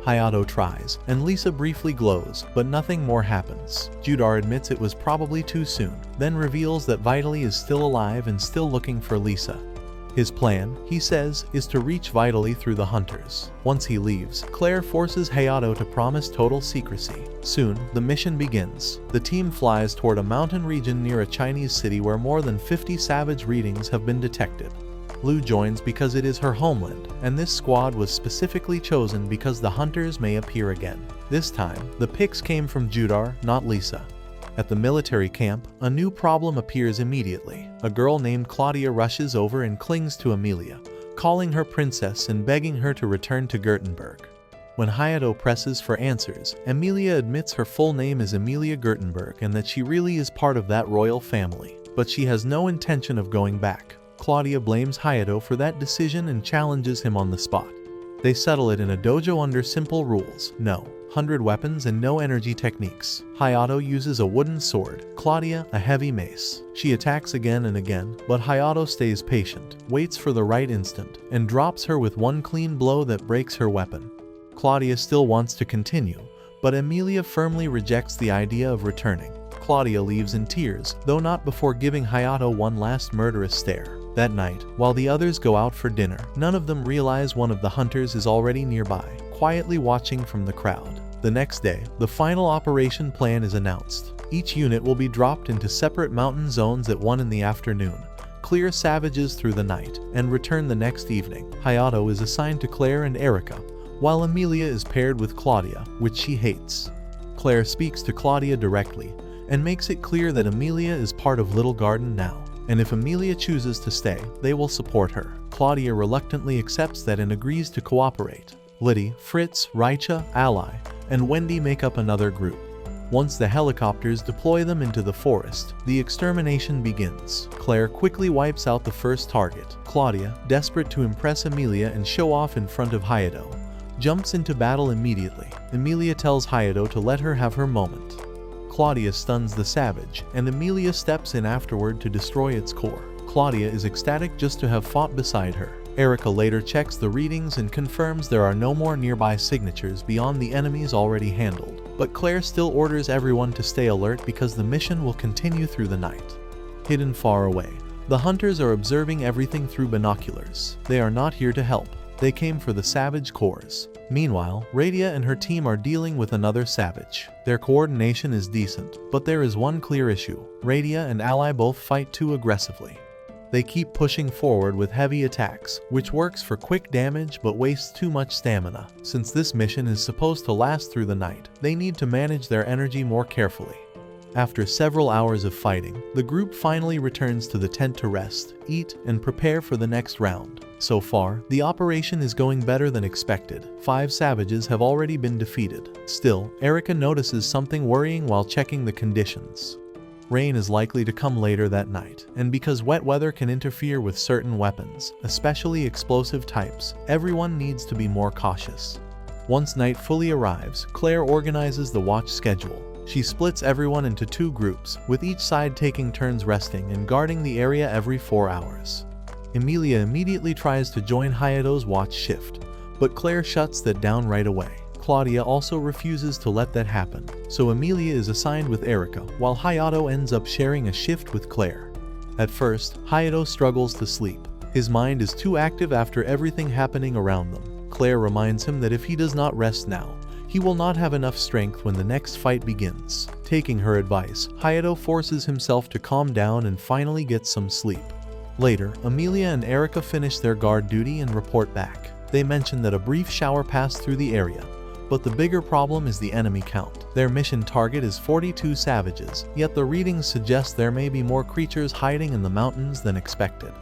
Hayato tries, and Lisa briefly glows, but nothing more happens. Judar admits it was probably too soon, then reveals that Vitali is still alive and still looking for Lisa. His plan, he says, is to reach Vitali through the hunters. Once he leaves, Clare forces Hayato to promise total secrecy. Soon, the mission begins. The team flies toward a mountain region near a Chinese city where more than 50 savage readings have been detected. Lu joins because it is her homeland, and this squad was specifically chosen because the hunters may appear again. This time, the picks came from Judar, not Lisa. At the military camp, a new problem appears immediately. A girl named Claudia rushes over and clings to Amelia, calling her princess and begging her to return to Gurtenberg. When Hayato presses for answers, Amelia admits her full name is Amelia Gurtenberg and that she really is part of that royal family, but she has no intention of going back. Claudia blames Hayato for that decision and challenges him on the spot. They settle it in a dojo under simple rules: no 100 weapons and no energy techniques. Hayato uses a wooden sword, Claudia a heavy mace. She attacks again and again, but Hayato stays patient, waits for the right instant, and drops her with one clean blow that breaks her weapon. Claudia still wants to continue, but Amelia firmly rejects the idea of returning. Claudia leaves in tears, though not before giving Hayato one last murderous stare. That night, while the others go out for dinner, none of them realize one of the hunters is already nearby, quietly watching from the crowd. The next day, the final operation plan is announced. Each unit will be dropped into separate mountain zones at 1 in the afternoon, clear savages through the night, and return the next evening. Hayato is assigned to Clare and Erica, while Amelia is paired with Claudia, which she hates. Clare speaks to Claudia directly, and makes it clear that Amelia is part of Little Garden now, and if Amelia chooses to stay, they will support her. Claudia reluctantly accepts that and agrees to cooperate. Liddy, Fritz, Raicha, Ally, and Wendy make up another group. Once the helicopters deploy them into the forest, the extermination begins. Clare quickly wipes out the first target. Claudia, desperate to impress Amelia and show off in front of Hayato, jumps into battle immediately. Amelia tells Hayato to let her have her moment. Claudia stuns the savage, and Amelia steps in afterward to destroy its core. Claudia is ecstatic just to have fought beside her. Erica later checks the readings and confirms there are no more nearby signatures beyond the enemies already handled, but Clare still orders everyone to stay alert because the mission will continue through the night. Hidden far away, the hunters are observing everything through binoculars. They are not here to help. They came for the savage cores. Meanwhile, Radia and her team are dealing with another savage. Their coordination is decent, but there is one clear issue. Radia and Ally both fight too aggressively. They keep pushing forward with heavy attacks, which works for quick damage but wastes too much stamina. Since this mission is supposed to last through the night, they need to manage their energy more carefully. After several hours of fighting, the group finally returns to the tent to rest, eat, and prepare for the next round. So far, the operation is going better than expected. 5 savages have already been defeated. Still, Erica notices something worrying while checking the conditions. Rain is likely to come later that night, and because wet weather can interfere with certain weapons, especially explosive types, everyone needs to be more cautious. Once night fully arrives, Clare organizes the watch schedule. She splits everyone into 2 groups, with each side taking turns resting and guarding the area every 4 hours. Amelia immediately tries to join Hayato's watch shift, but Clare shuts that down right away. Claudia also refuses to let that happen, so Amelia is assigned with Erica, while Hayato ends up sharing a shift with Clare. At first, Hayato struggles to sleep. His mind is too active after everything happening around them. Clare reminds him that if he does not rest now, he will not have enough strength when the next fight begins. Taking her advice, Hayato forces himself to calm down and finally gets some sleep. Later, Amelia and Erica finish their guard duty and report back. They mention that a brief shower passed through the area, but the bigger problem is the enemy count. Their mission target is 42 savages, yet the readings suggest there may be more creatures hiding in the mountains than expected.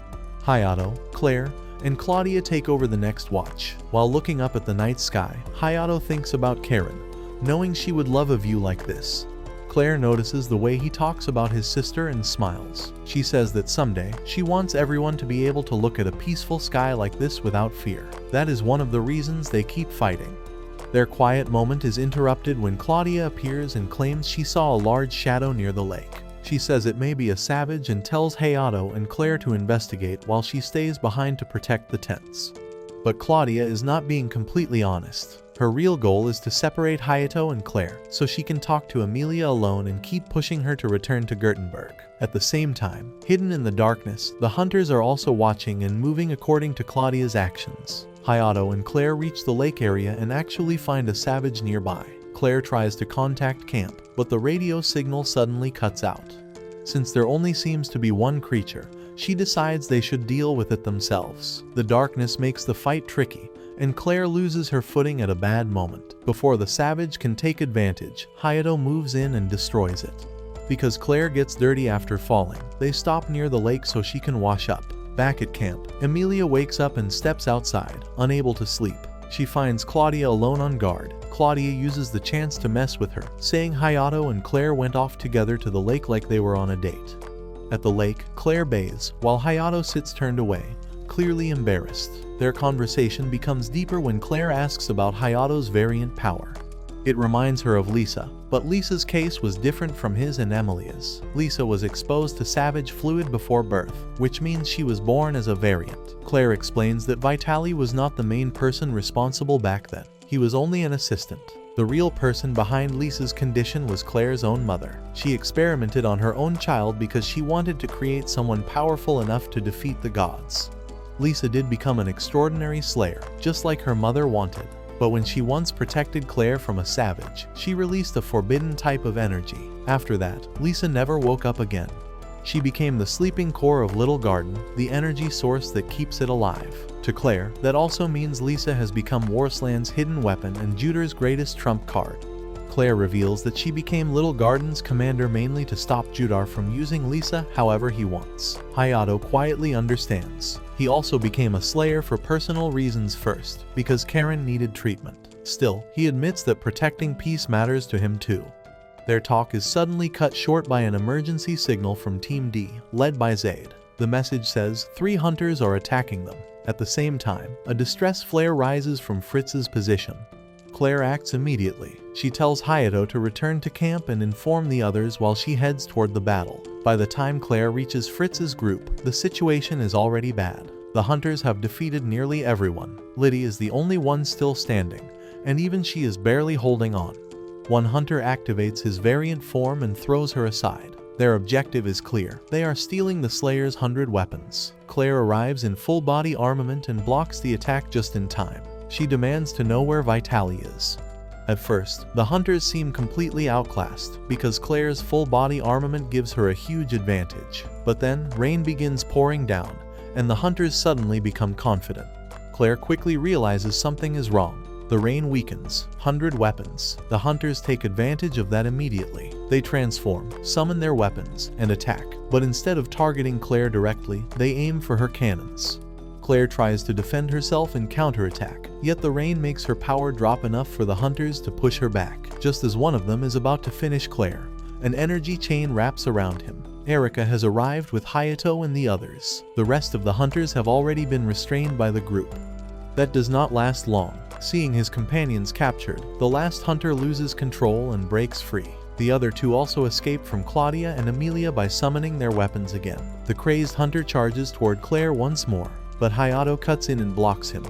Hayato, Clare, and Claudia take over the next watch. While looking up at the night sky, Hayato thinks about Karen, knowing she would love a view like this. Clare notices the way he talks about his sister and smiles. She says that someday, she wants everyone to be able to look at a peaceful sky like this without fear. That is one of the reasons they keep fighting. Their quiet moment is interrupted when Claudia appears and claims she saw a large shadow near the lake. She says it may be a savage and tells Hayato and Clare to investigate while she stays behind to protect the tents. But Claudia is not being completely honest. Her real goal is to separate Hayato and Clare so she can talk to Emilia alone and keep pushing her to return to Gothenburg. At the same time, hidden in the darkness, the hunters are also watching and moving according to Claudia's actions. Hayato and Clare reach the lake area and actually find a savage nearby. Clare tries to contact camp, but the radio signal suddenly cuts out. Since there only seems to be one creature, she decides they should deal with it themselves. The darkness makes the fight tricky, and Clare loses her footing at a bad moment. Before the savage can take advantage, Hayato moves in and destroys it. Because Clare gets dirty after falling, they stop near the lake so she can wash up. Back at camp, Emilia wakes up and steps outside, unable to sleep. She finds Claudia alone on guard. Claudia uses the chance to mess with her, saying Hayato and Clare went off together to the lake like they were on a date. At the lake, Clare bathes, while Hayato sits turned away, clearly embarrassed. Their conversation becomes deeper when Clare asks about Hayato's variant power. It reminds her of Lisa, but Lisa's case was different from his and Emilia's. Lisa was exposed to savage fluid before birth, which means she was born as a variant. Clare explains that Vitaly was not the main person responsible back then. He was only an assistant. The real person behind Lisa's condition was Clare's own mother. She experimented on her own child because she wanted to create someone powerful enough to defeat the gods. Lisa did become an extraordinary slayer, just like her mother wanted. But when she once protected Clare from a savage, she released a forbidden type of energy. After that, Lisa never woke up again. She became the sleeping core of Little Garden, the energy source that keeps it alive. To Clare, that also means Lisa has become Warsland's hidden weapon and Judar's greatest trump card. Clare reveals that she became Little Garden's commander mainly to stop Judar from using Lisa however he wants. Hayato quietly understands. He also became a slayer for personal reasons first, because Karen needed treatment. Still, he admits that protecting peace matters to him too. Their talk is suddenly cut short by an emergency signal from Team D, led by Zaid. The message says 3 hunters are attacking them. At the same time, a distress flare rises from Fritz's position. Clare acts immediately. She tells Hayato to return to camp and inform the others while she heads toward the battle. By the time Clare reaches Fritz's group, the situation is already bad. The hunters have defeated nearly everyone. Liddy is the only one still standing, and even she is barely holding on. One hunter activates his variant form and throws her aside. Their objective is clear. They are stealing the Slayer's 100 weapons. Clare arrives in full body armament and blocks the attack just in time. She demands to know where Vitaly is. At first, the hunters seem completely outclassed, because Clare's full body armament gives her a huge advantage. But then, rain begins pouring down, and the hunters suddenly become confident. Clare quickly realizes something is wrong. The rain weakens. 100 weapons. The hunters take advantage of that immediately. They transform, summon their weapons, and attack. But instead of targeting Clare directly, they aim for her cannons. Clare tries to defend herself and counterattack, yet the rain makes her power drop enough for the hunters to push her back. Just as one of them is about to finish Clare, an energy chain wraps around him. Erika has arrived with Hayato and the others. The rest of the hunters have already been restrained by the group. That does not last long. Seeing his companions captured, the last hunter loses control and breaks free. The other 2 also escape from Claudia and Emilia by summoning their weapons again. The crazed hunter charges toward Clare once more, but Hayato cuts in and blocks him.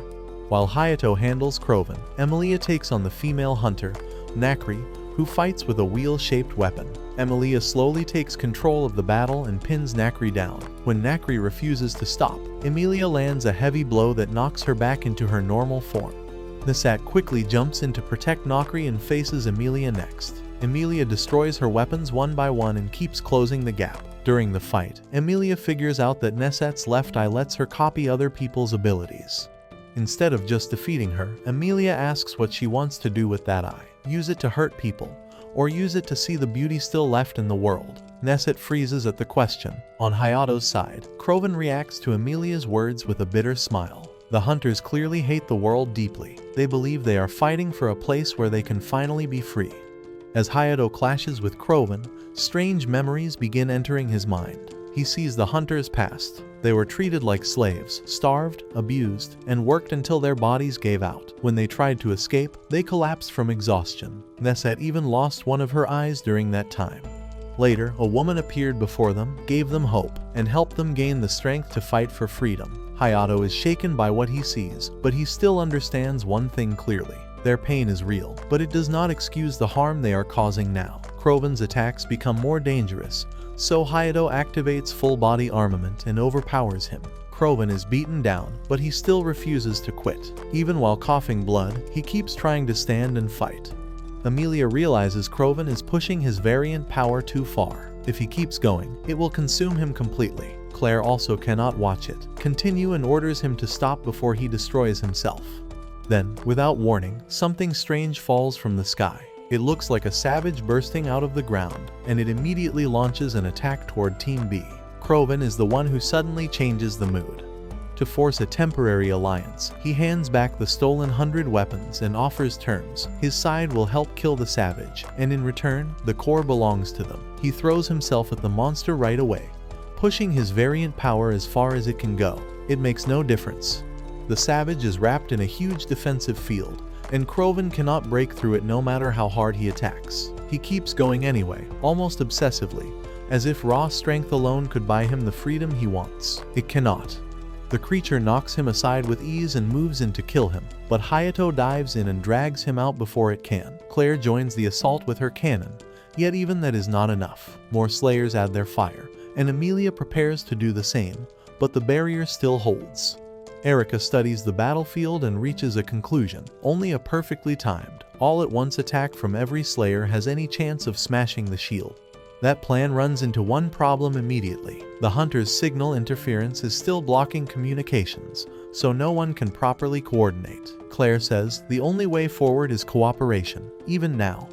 While Hayato handles Kroven, Emilia takes on the female hunter, Nakri, who fights with a wheel-shaped weapon. Emilia slowly takes control of the battle and pins Nakri down. When Nakri refuses to stop, Emilia lands a heavy blow that knocks her back into her normal form. Nisat quickly jumps in to protect Nakri and faces Emilia next. Emilia destroys her weapons one by one and keeps closing the gap. During the fight, Emilia figures out that Nesat's left eye lets her copy other people's abilities. Instead of just defeating her, Emilia asks what she wants to do with that eye. Use it to hurt people, or use it to see the beauty still left in the world. Nesat freezes at the question. On Hayato's side, Kroven reacts to Emilia's words with a bitter smile. The hunters clearly hate the world deeply. They believe they are fighting for a place where they can finally be free. As Hayato clashes with Kroven, strange memories begin entering his mind. He sees the hunters' past. They were treated like slaves, starved, abused, and worked until their bodies gave out. When they tried to escape, they collapsed from exhaustion. Nesat even lost one of her eyes during that time. Later, a woman appeared before them, gave them hope, and helped them gain the strength to fight for freedom. Hayato is shaken by what he sees, but he still understands one thing clearly. Their pain is real, but it does not excuse the harm they are causing now. Crovan's attacks become more dangerous, so Hayato activates full-body armament and overpowers him. Crovan is beaten down, but he still refuses to quit. Even while coughing blood, he keeps trying to stand and fight. Amelia realizes Crovan is pushing his variant power too far. If he keeps going, it will consume him completely. Clare also cannot watch it continue and orders him to stop before he destroys himself. Then, without warning, something strange falls from the sky. It looks like a savage bursting out of the ground, and it immediately launches an attack toward Team B. Crovan is the one who suddenly changes the mood. To force a temporary alliance, he hands back the stolen 100 weapons and offers terms. His side will help kill the savage, and in return, the core belongs to them. He throws himself at the monster right away, pushing his variant power as far as it can go. It makes no difference. The savage is wrapped in a huge defensive field, and Crovan cannot break through it no matter how hard he attacks. He keeps going anyway, almost obsessively, as if raw strength alone could buy him the freedom he wants. It cannot. The creature knocks him aside with ease and moves in to kill him, but Hayato dives in and drags him out before it can. Clare joins the assault with her cannon, yet even that is not enough. More slayers add their fire, and Amelia prepares to do the same, but the barrier still holds. Erica studies the battlefield and reaches a conclusion. Only a perfectly timed, all-at-once attack from every slayer has any chance of smashing the shield. That plan runs into one problem immediately. The hunter's signal interference is still blocking communications, so no one can properly coordinate. Clare says the only way forward is cooperation, even now.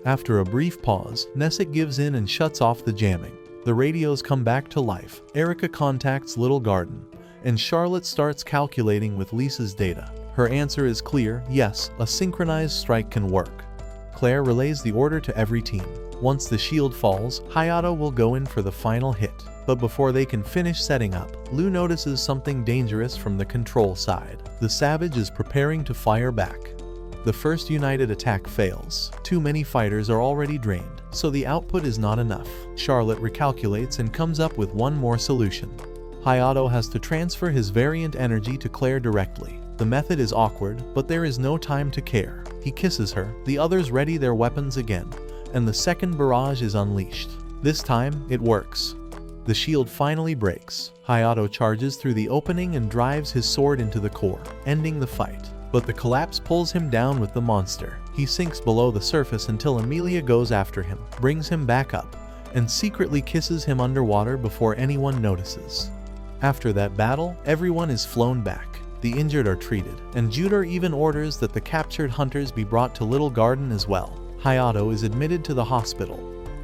After a brief pause, Nessic gives in and shuts off the jamming. The radios come back to life. Erica contacts Little Garden, and Charlotte starts calculating with Lisa's data. Her answer is clear: yes, a synchronized strike can work. Clare relays the order to every team. Once the shield falls, Hayato will go in for the final hit. But before they can finish setting up, Lou notices something dangerous from the control side. The savage is preparing to fire back. The first united attack fails. Too many fighters are already drained, so the output is not enough. Charlotte recalculates and comes up with one more solution. Hayato has to transfer his variant energy to Clare directly. The method is awkward, but there is no time to care. He kisses her, the others ready their weapons again, and the second barrage is unleashed. This time, it works. The shield finally breaks. Hayato charges through the opening and drives his sword into the core, ending the fight. But the collapse pulls him down with the monster. He sinks below the surface until Amelia goes after him, brings him back up, and secretly kisses him underwater before anyone notices. After that battle, everyone is flown back. The injured are treated, and Judor even orders that the captured hunters be brought to Little Garden as well. Hayato is admitted to the hospital.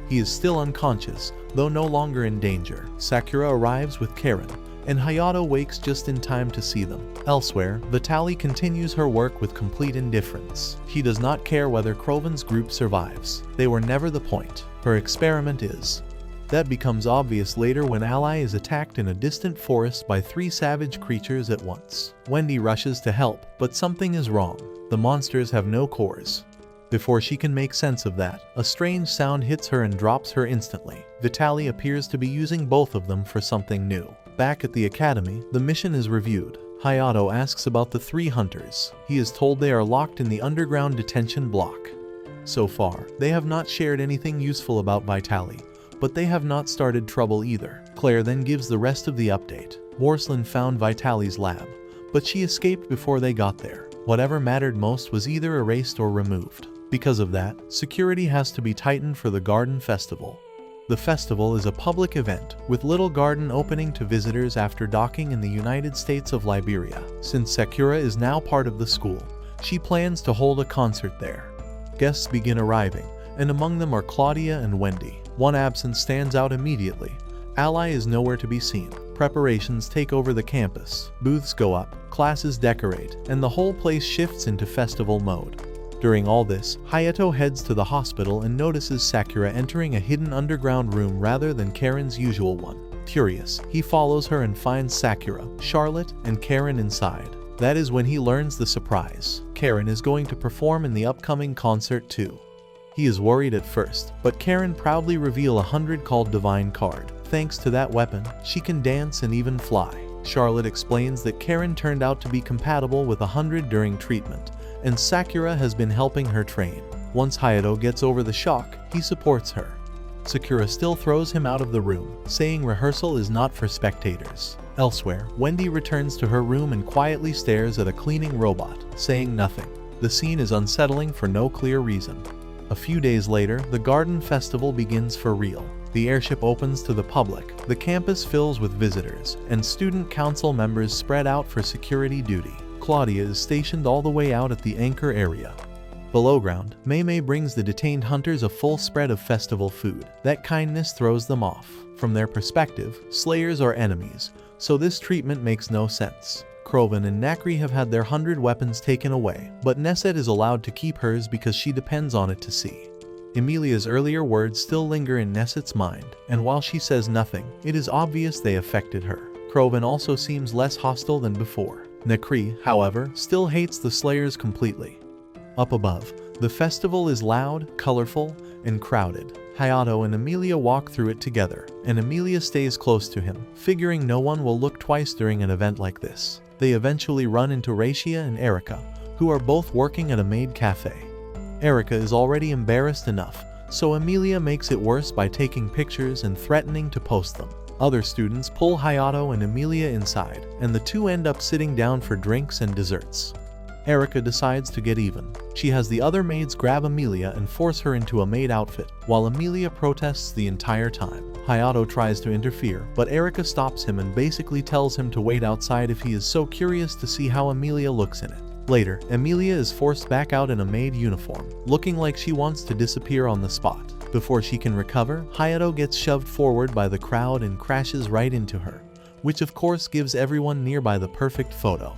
He is still unconscious, though no longer in danger. Sakura arrives with Karen, and Hayato wakes just in time to see them. Elsewhere, Vitaly continues her work with complete indifference. She does not care whether Crovan's group survives. They were never the point. Her experiment is. That becomes obvious later when Ally is attacked in a distant forest by 3 savage creatures at once. Wendy rushes to help, but something is wrong. The monsters have no cores. Before she can make sense of that, a strange sound hits her and drops her instantly. Vitaly appears to be using both of them for something new. Back at the academy, the mission is reviewed. Hayato asks about the 3 hunters. He is told they are locked in the underground detention block. So far, they have not shared anything useful about Vitaly, but they have not started trouble either. Clare then gives the rest of the update. Warslin found Vitaly's lab, but she escaped before they got there. Whatever mattered most was either erased or removed. Because of that, security has to be tightened for the Garden Festival. The festival is a public event, with Little Garden opening to visitors after docking in the United States of Liberia. Since Sakura is now part of the school, she plans to hold a concert there. Guests begin arriving, and among them are Claudia and Wendy. One absence stands out immediately. Ally is nowhere to be seen. Preparations take over the campus. Booths go up, classes decorate, and the whole place shifts into festival mode. During all this, Hayato heads to the hospital and notices Sakura entering a hidden underground room rather than Karen's usual one. Curious, he follows her and finds Sakura, Charlotte, and Karen inside. That is when he learns the surprise. Karen is going to perform in the upcoming concert too. He is worried at first, but Karen proudly reveals a 100 called Divine Card. Thanks to that weapon, she can dance and even fly. Charlotte explains that Karen turned out to be compatible with 100 during treatment, and Sakura has been helping her train. Once Hayato gets over the shock, he supports her. Sakura still throws him out of the room, saying rehearsal is not for spectators. Elsewhere, Wendy returns to her room and quietly stares at a cleaning robot, saying nothing. The scene is unsettling for no clear reason. A few days later, the garden festival begins for real. The airship opens to the public, the campus fills with visitors, and student council members spread out for security duty. Claudia is stationed all the way out at the anchor area. Below ground, Mei brings the detained hunters a full spread of festival food. That kindness throws them off. From their perspective, slayers are enemies, so this treatment makes no sense. Kroven and Nakri have had their 100 weapons taken away, but Neset is allowed to keep hers because she depends on it to see. Emilia's earlier words still linger in Neset's mind, and while she says nothing, it is obvious they affected her. Kroven also seems less hostile than before. Nakri, however, still hates the Slayers completely. Up above, the festival is loud, colorful, and crowded. Hayato and Emilia walk through it together, and Emilia stays close to him, figuring no one will look twice during an event like this. They eventually run into Rachia and Erica, who are both working at a maid cafe. Erica is already embarrassed enough, so Emilia makes it worse by taking pictures and threatening to post them. Other students pull Hayato and Emilia inside, and the two end up sitting down for drinks and desserts. Erica decides to get even. She has the other maids grab Emilia and force her into a maid outfit, while Emilia protests the entire time. Hayato tries to interfere, but Erica stops him and basically tells him to wait outside if he is so curious to see how Emilia looks in it. Later, Emilia is forced back out in a maid uniform, looking like she wants to disappear on the spot. Before she can recover, Hayato gets shoved forward by the crowd and crashes right into her, which of course gives everyone nearby the perfect photo.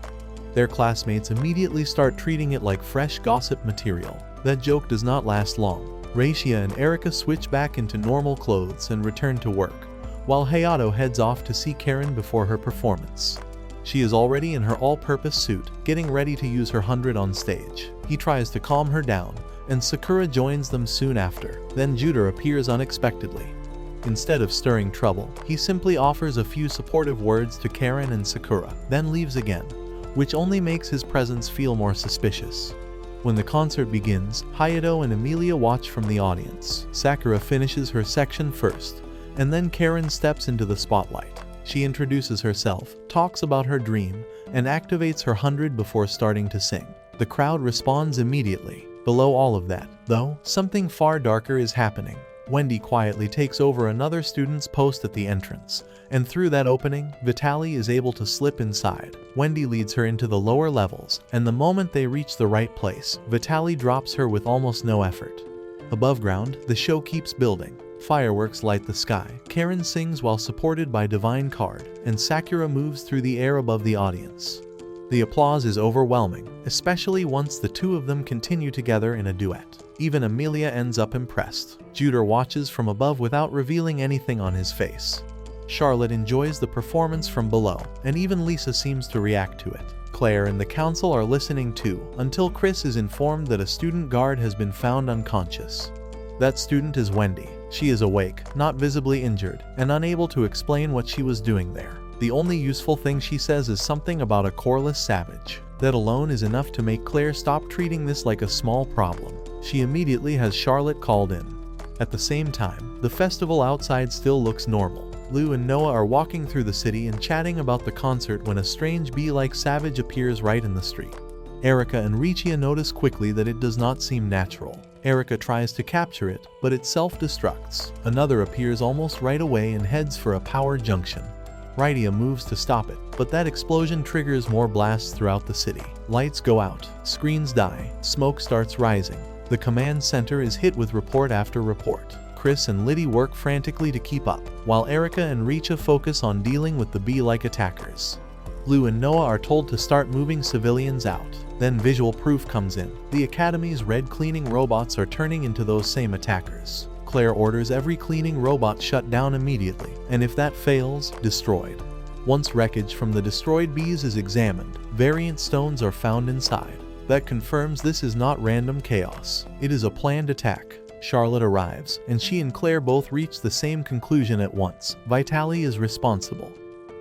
Their classmates immediately start treating it like fresh gossip material. That joke does not last long. Rachia and Erica switch back into normal clothes and return to work, while Hayato heads off to see Karen before her performance. She is already in her all-purpose suit, getting ready to use her 100 on stage. He tries to calm her down, and Sakura joins them soon after. Then Juder appears unexpectedly. Instead of stirring trouble, he simply offers a few supportive words to Karen and Sakura, then leaves again, which only makes his presence feel more suspicious. When the concert begins, Hayato and Emilia watch from the audience. Sakura finishes her section first, and then Karen steps into the spotlight. She introduces herself, talks about her dream, and activates her 100 before starting to sing. The crowd responds immediately. Below all of that, though, something far darker is happening. Wendy quietly takes over another student's post at the entrance, and through that opening, Vitaly is able to slip inside. Wendy leads her into the lower levels, and the moment they reach the right place, Vitaly drops her with almost no effort. Above ground, the show keeps building. Fireworks light the sky, Karen sings while supported by Divine Card, and Sakura moves through the air above the audience. The applause is overwhelming, especially once the two of them continue together in a duet. Even Emilia ends up impressed. Juder watches from above without revealing anything on his face. Charlotte enjoys the performance from below, and even Lisa seems to react to it. Clare and the council are listening too, until Chris is informed that a student guard has been found unconscious. That student is Wendy. She is awake, not visibly injured, and unable to explain what she was doing there. The only useful thing she says is something about a coreless savage. That alone is enough to make Clare stop treating this like a small problem. She immediately has Charlotte called in. At the same time, the festival outside still looks normal. Lou and Noah are walking through the city and chatting about the concert when a strange bee-like savage appears right in the street. Erica and Rachia notice quickly that it does not seem natural. Erica tries to capture it, but it self-destructs. Another appears almost right away and heads for a power junction. Rachia moves to stop it, but that explosion triggers more blasts throughout the city. Lights go out, screens die, smoke starts rising. The command center is hit with report after report. Chris and Liddy work frantically to keep up, while Erica and Rachia focus on dealing with the bee-like attackers. Lou and Noah are told to start moving civilians out. Then visual proof comes in. The Academy's red cleaning robots are turning into those same attackers. Clare orders every cleaning robot shut down immediately, and if that fails, destroyed. Once wreckage from the destroyed bees is examined, variant stones are found inside. That confirms this is not random chaos. It is a planned attack. Charlotte arrives, and she and Claire both reach the same conclusion at once: Vitaly is responsible.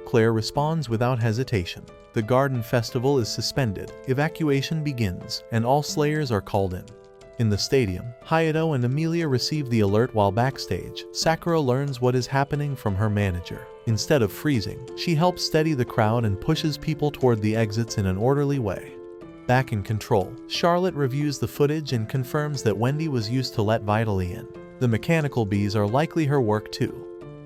Claire responds without hesitation. The garden festival is suspended, evacuation begins, and all slayers are called in. In the stadium, Hayato and Emilia receive the alert while backstage. Sakura learns what is happening from her manager. Instead of freezing, she helps steady the crowd and pushes people toward the exits in an orderly way. Back in control, Charlotte reviews the footage and confirms that Wendy was used to let Vitaly in. The mechanical bees are likely her work too.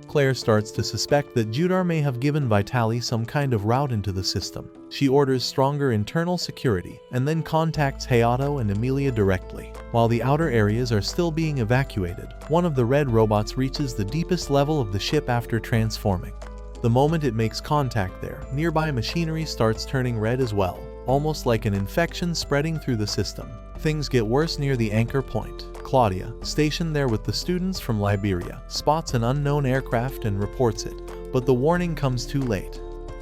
Claire starts to suspect that Judar may have given Vitaly some kind of route into the system. She orders stronger internal security and then contacts Hayato and Emilia directly. While the outer areas are still being evacuated, one of the red robots reaches the deepest level of the ship after transforming. The moment it makes contact there, nearby machinery starts turning red as well, almost like an infection spreading through the system. Things get worse near the anchor point. Claudia, stationed there with the students from Liberia, spots an unknown aircraft and reports it, but the warning comes too late.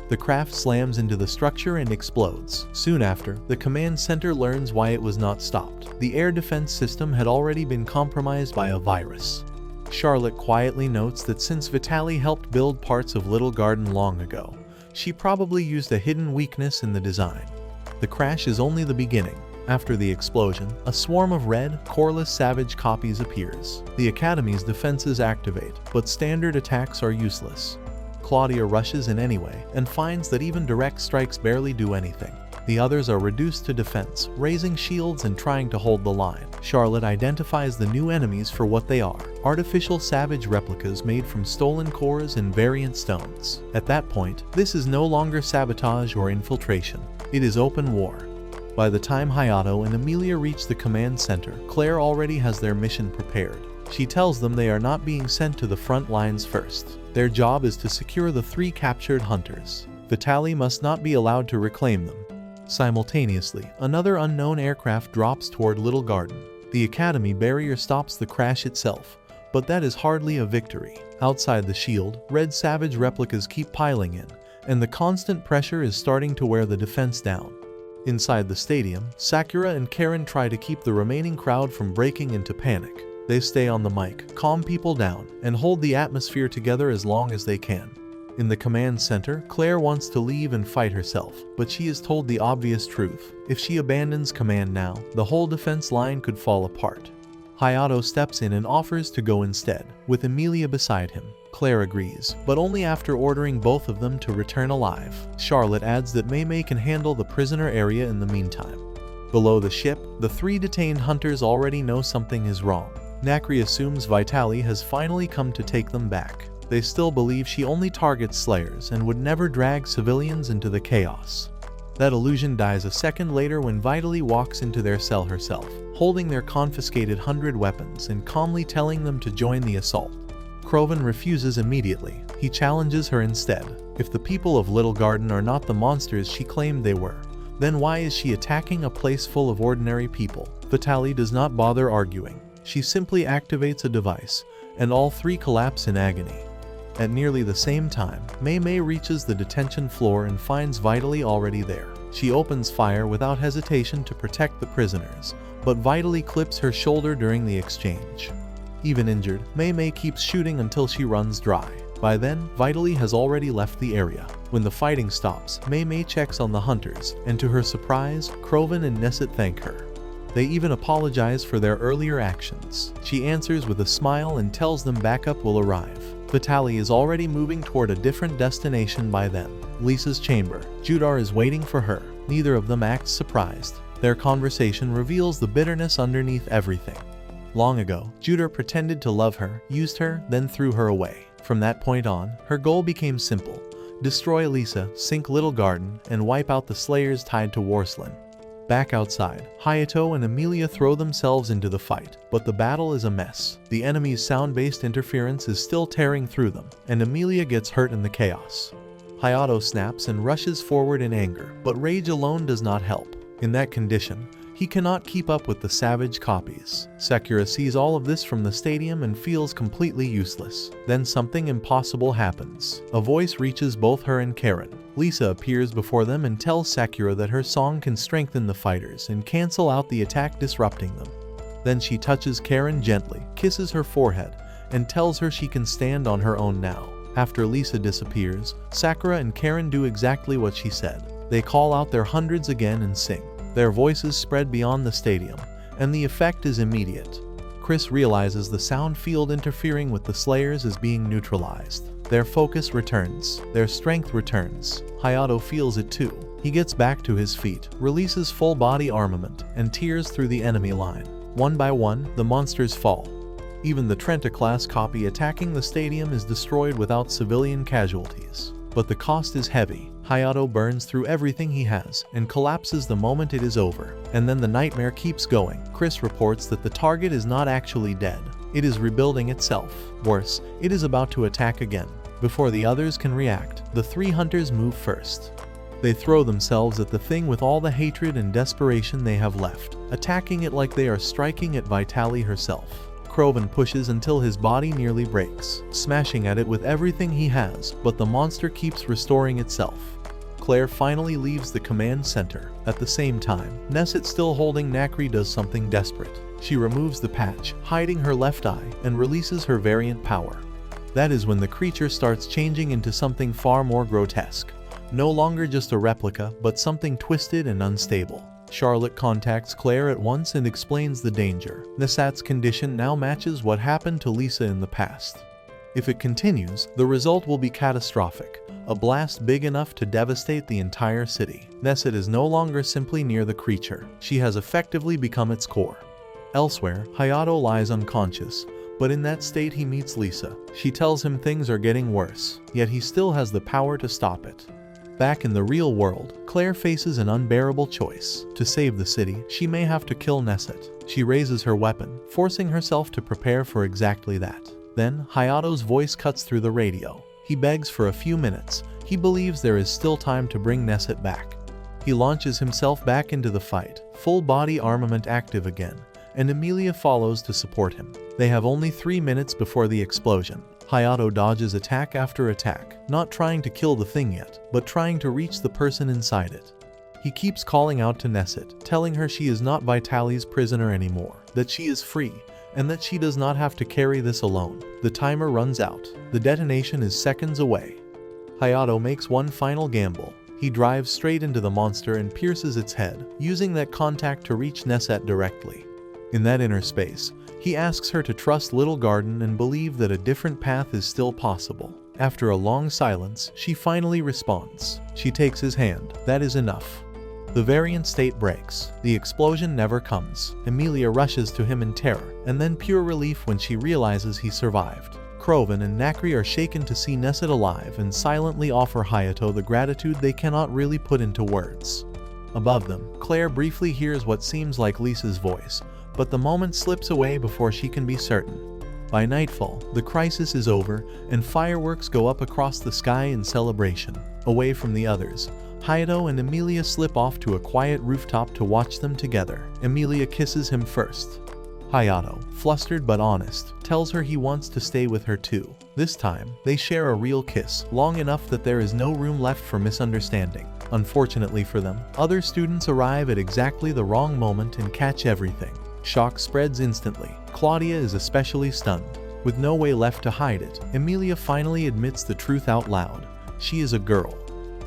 The craft slams into the structure and explodes. Soon after, the command center learns why it was not stopped. The air defense system had already been compromised by a virus. Charlotte quietly notes that since Vitaly helped build parts of Little Garden long ago, she probably used a hidden weakness in the design. The crash is only the beginning. After the explosion, a swarm of red, coreless savage copies appears. The Academy's defenses activate, but standard attacks are useless. Claudia rushes in anyway, and finds that even direct strikes barely do anything. The others are reduced to defense, raising shields and trying to hold the line. Charlotte identifies the new enemies for what they are: artificial savage replicas made from stolen cores and variant stones. At that point, this is no longer sabotage or infiltration. It is open war. By the time Hayato and Emilia reach the command center, Claire already has their mission prepared. She tells them they are not being sent to the front lines first. Their job is to secure the 3 captured hunters. Vitaly must not be allowed to reclaim them. Simultaneously, another unknown aircraft drops toward Little Garden. The Academy barrier stops the crash itself, but that is hardly a victory. Outside the shield, red savage replicas keep piling in, and the constant pressure is starting to wear the defense down. Inside the stadium, Sakura and Karen try to keep the remaining crowd from breaking into panic. They stay on the mic, calm people down, and hold the atmosphere together as long as they can. In the command center, Claire wants to leave and fight herself, but she is told the obvious truth. If she abandons command now, the whole defense line could fall apart. Hayato steps in and offers to go instead, with Emilia beside him. Claire agrees, but only after ordering both of them to return alive. Charlotte adds that Mei can handle the prisoner area in the meantime. Below the ship, the 3 detained hunters already know something is wrong. Nakri assumes Vitaly has finally come to take them back. They still believe she only targets slayers and would never drag civilians into the chaos. That illusion dies a second later when Vitaly walks into their cell herself, holding their confiscated 100 weapons and calmly telling them to join the assault. Croven refuses immediately. He challenges her instead. If the people of Little Garden are not the monsters she claimed they were, then why is she attacking a place full of ordinary people? Vitaly does not bother arguing. She simply activates a device, and all 3 collapse in agony. At nearly the same time, Mei reaches the detention floor and finds Vitaly already there. She opens fire without hesitation to protect the prisoners, but Vitaly clips her shoulder during the exchange. Even injured, Mei keeps shooting until she runs dry. By then, Vitaly has already left the area. When the fighting stops, Mei checks on the hunters, and to her surprise, Croven and Nesset thank her. They even apologize for their earlier actions. She answers with a smile and tells them backup will arrive. Vitaly is already moving toward a different destination by then. Lisa's chamber. Judar is waiting for her. Neither of them acts surprised. Their conversation reveals the bitterness underneath everything. Long ago, Judar pretended to love her, used her, then threw her away. From that point on, her goal became simple: destroy Lisa, sink Little Garden, and wipe out the slayers tied to Warslan. Back outside, Hayato and Emilia throw themselves into the fight, but the battle is a mess. The enemy's sound-based interference is still tearing through them, and Emilia gets hurt in the chaos. Hayato snaps and rushes forward in anger, but rage alone does not help. In that condition, he cannot keep up with the savage copies. Sakura sees all of this from the stadium and feels completely useless. Then something impossible happens. A voice reaches both her and Karen. Lisa appears before them and tells Sakura that her song can strengthen the fighters and cancel out the attack disrupting them. Then she touches Karen gently, kisses her forehead, and tells her she can stand on her own now. After Lisa disappears, Sakura and Karen do exactly what she said. They call out their hundreds again and sing. Their voices spread beyond the stadium, and the effect is immediate. Chris realizes the sound field interfering with the Slayers is being neutralized. Their focus returns. Their strength returns. Hayato feels it too. He gets back to his feet, releases full body armament, and tears through the enemy line. One by one, the monsters fall. Even the Trenta-class copy attacking the stadium is destroyed without civilian casualties. But the cost is heavy. Hayato burns through everything he has and collapses the moment it is over. And then the nightmare keeps going. Chris reports that the target is not actually dead. It is rebuilding itself. Worse, it is about to attack again. Before the others can react, the three hunters move first. They throw themselves at the thing with all the hatred and desperation they have left, attacking it like they are striking at Vitaly herself. Orphan pushes until his body nearly breaks, smashing at it with everything he has, but the monster keeps restoring itself. Clare finally leaves the command center. At the same time, Nesset, still holding Nakri, does something desperate. She removes the patch, hiding her left eye, and releases her variant power. That is when the creature starts changing into something far more grotesque. No longer just a replica, but something twisted and unstable. Charlotte contacts Clare at once and explains the danger. Nesset's condition now matches what happened to Lisa in the past. If it continues, the result will be catastrophic. A blast big enough to devastate the entire city. Nesset is no longer simply near the creature. She has effectively become its core. Elsewhere, Hayato lies unconscious, but in that state he meets Lisa. She tells him things are getting worse, yet he still has the power to stop it. Back in the real world, Clare faces an unbearable choice. To save the city, she may have to kill Nesset. She raises her weapon, forcing herself to prepare for exactly that. Then, Hayato's voice cuts through the radio. He begs for a few minutes. He believes there is still time to bring Nesset back. He launches himself back into the fight, full body armament active again, and Emilia follows to support him. They have only 3 minutes before the explosion. Hayato dodges attack after attack, not trying to kill the thing yet, but trying to reach the person inside it. He keeps calling out to Nesset, telling her she is not Vitaly's prisoner anymore, that she is free, and that she does not have to carry this alone. The timer runs out. The detonation is seconds away. Hayato makes one final gamble. He drives straight into the monster and pierces its head, using that contact to reach Nesset directly. In that inner space, he asks her to trust Little Garden and believe that a different path is still possible. After a long silence, she finally responds. She takes his hand. That is enough. The variant state breaks. The explosion never comes. Emilia rushes to him in terror, and then pure relief when she realizes he survived. Orphan and Nakri are shaken to see Nesset alive and silently offer Hayato the gratitude they cannot really put into words. Above them, Clare briefly hears what seems like Lisa's voice, but the moment slips away before she can be certain. By nightfall, the crisis is over, and fireworks go up across the sky in celebration. Away from the others, Hayato and Emilia slip off to a quiet rooftop to watch them together. Emilia kisses him first. Hayato, flustered but honest, tells her he wants to stay with her too. This time, they share a real kiss, long enough that there is no room left for misunderstanding. Unfortunately for them, other students arrive at exactly the wrong moment and catch everything. Shock spreads instantly. Claudia is especially stunned. With no way left to hide it, Emilia finally admits the truth out loud. She is a girl.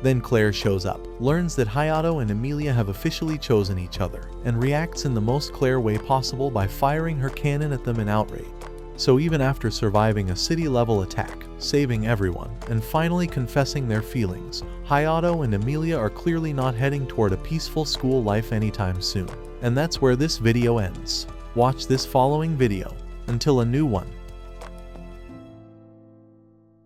Then Clare shows up, learns that Hayato and Emilia have officially chosen each other, and reacts in the most Clare way possible by firing her cannon at them in outrage. So even after surviving a city-level attack, saving everyone, and finally confessing their feelings, Hayato and Emilia are clearly not heading toward a peaceful school life anytime soon. And that's where this video ends. Watch this following video. Until a new one.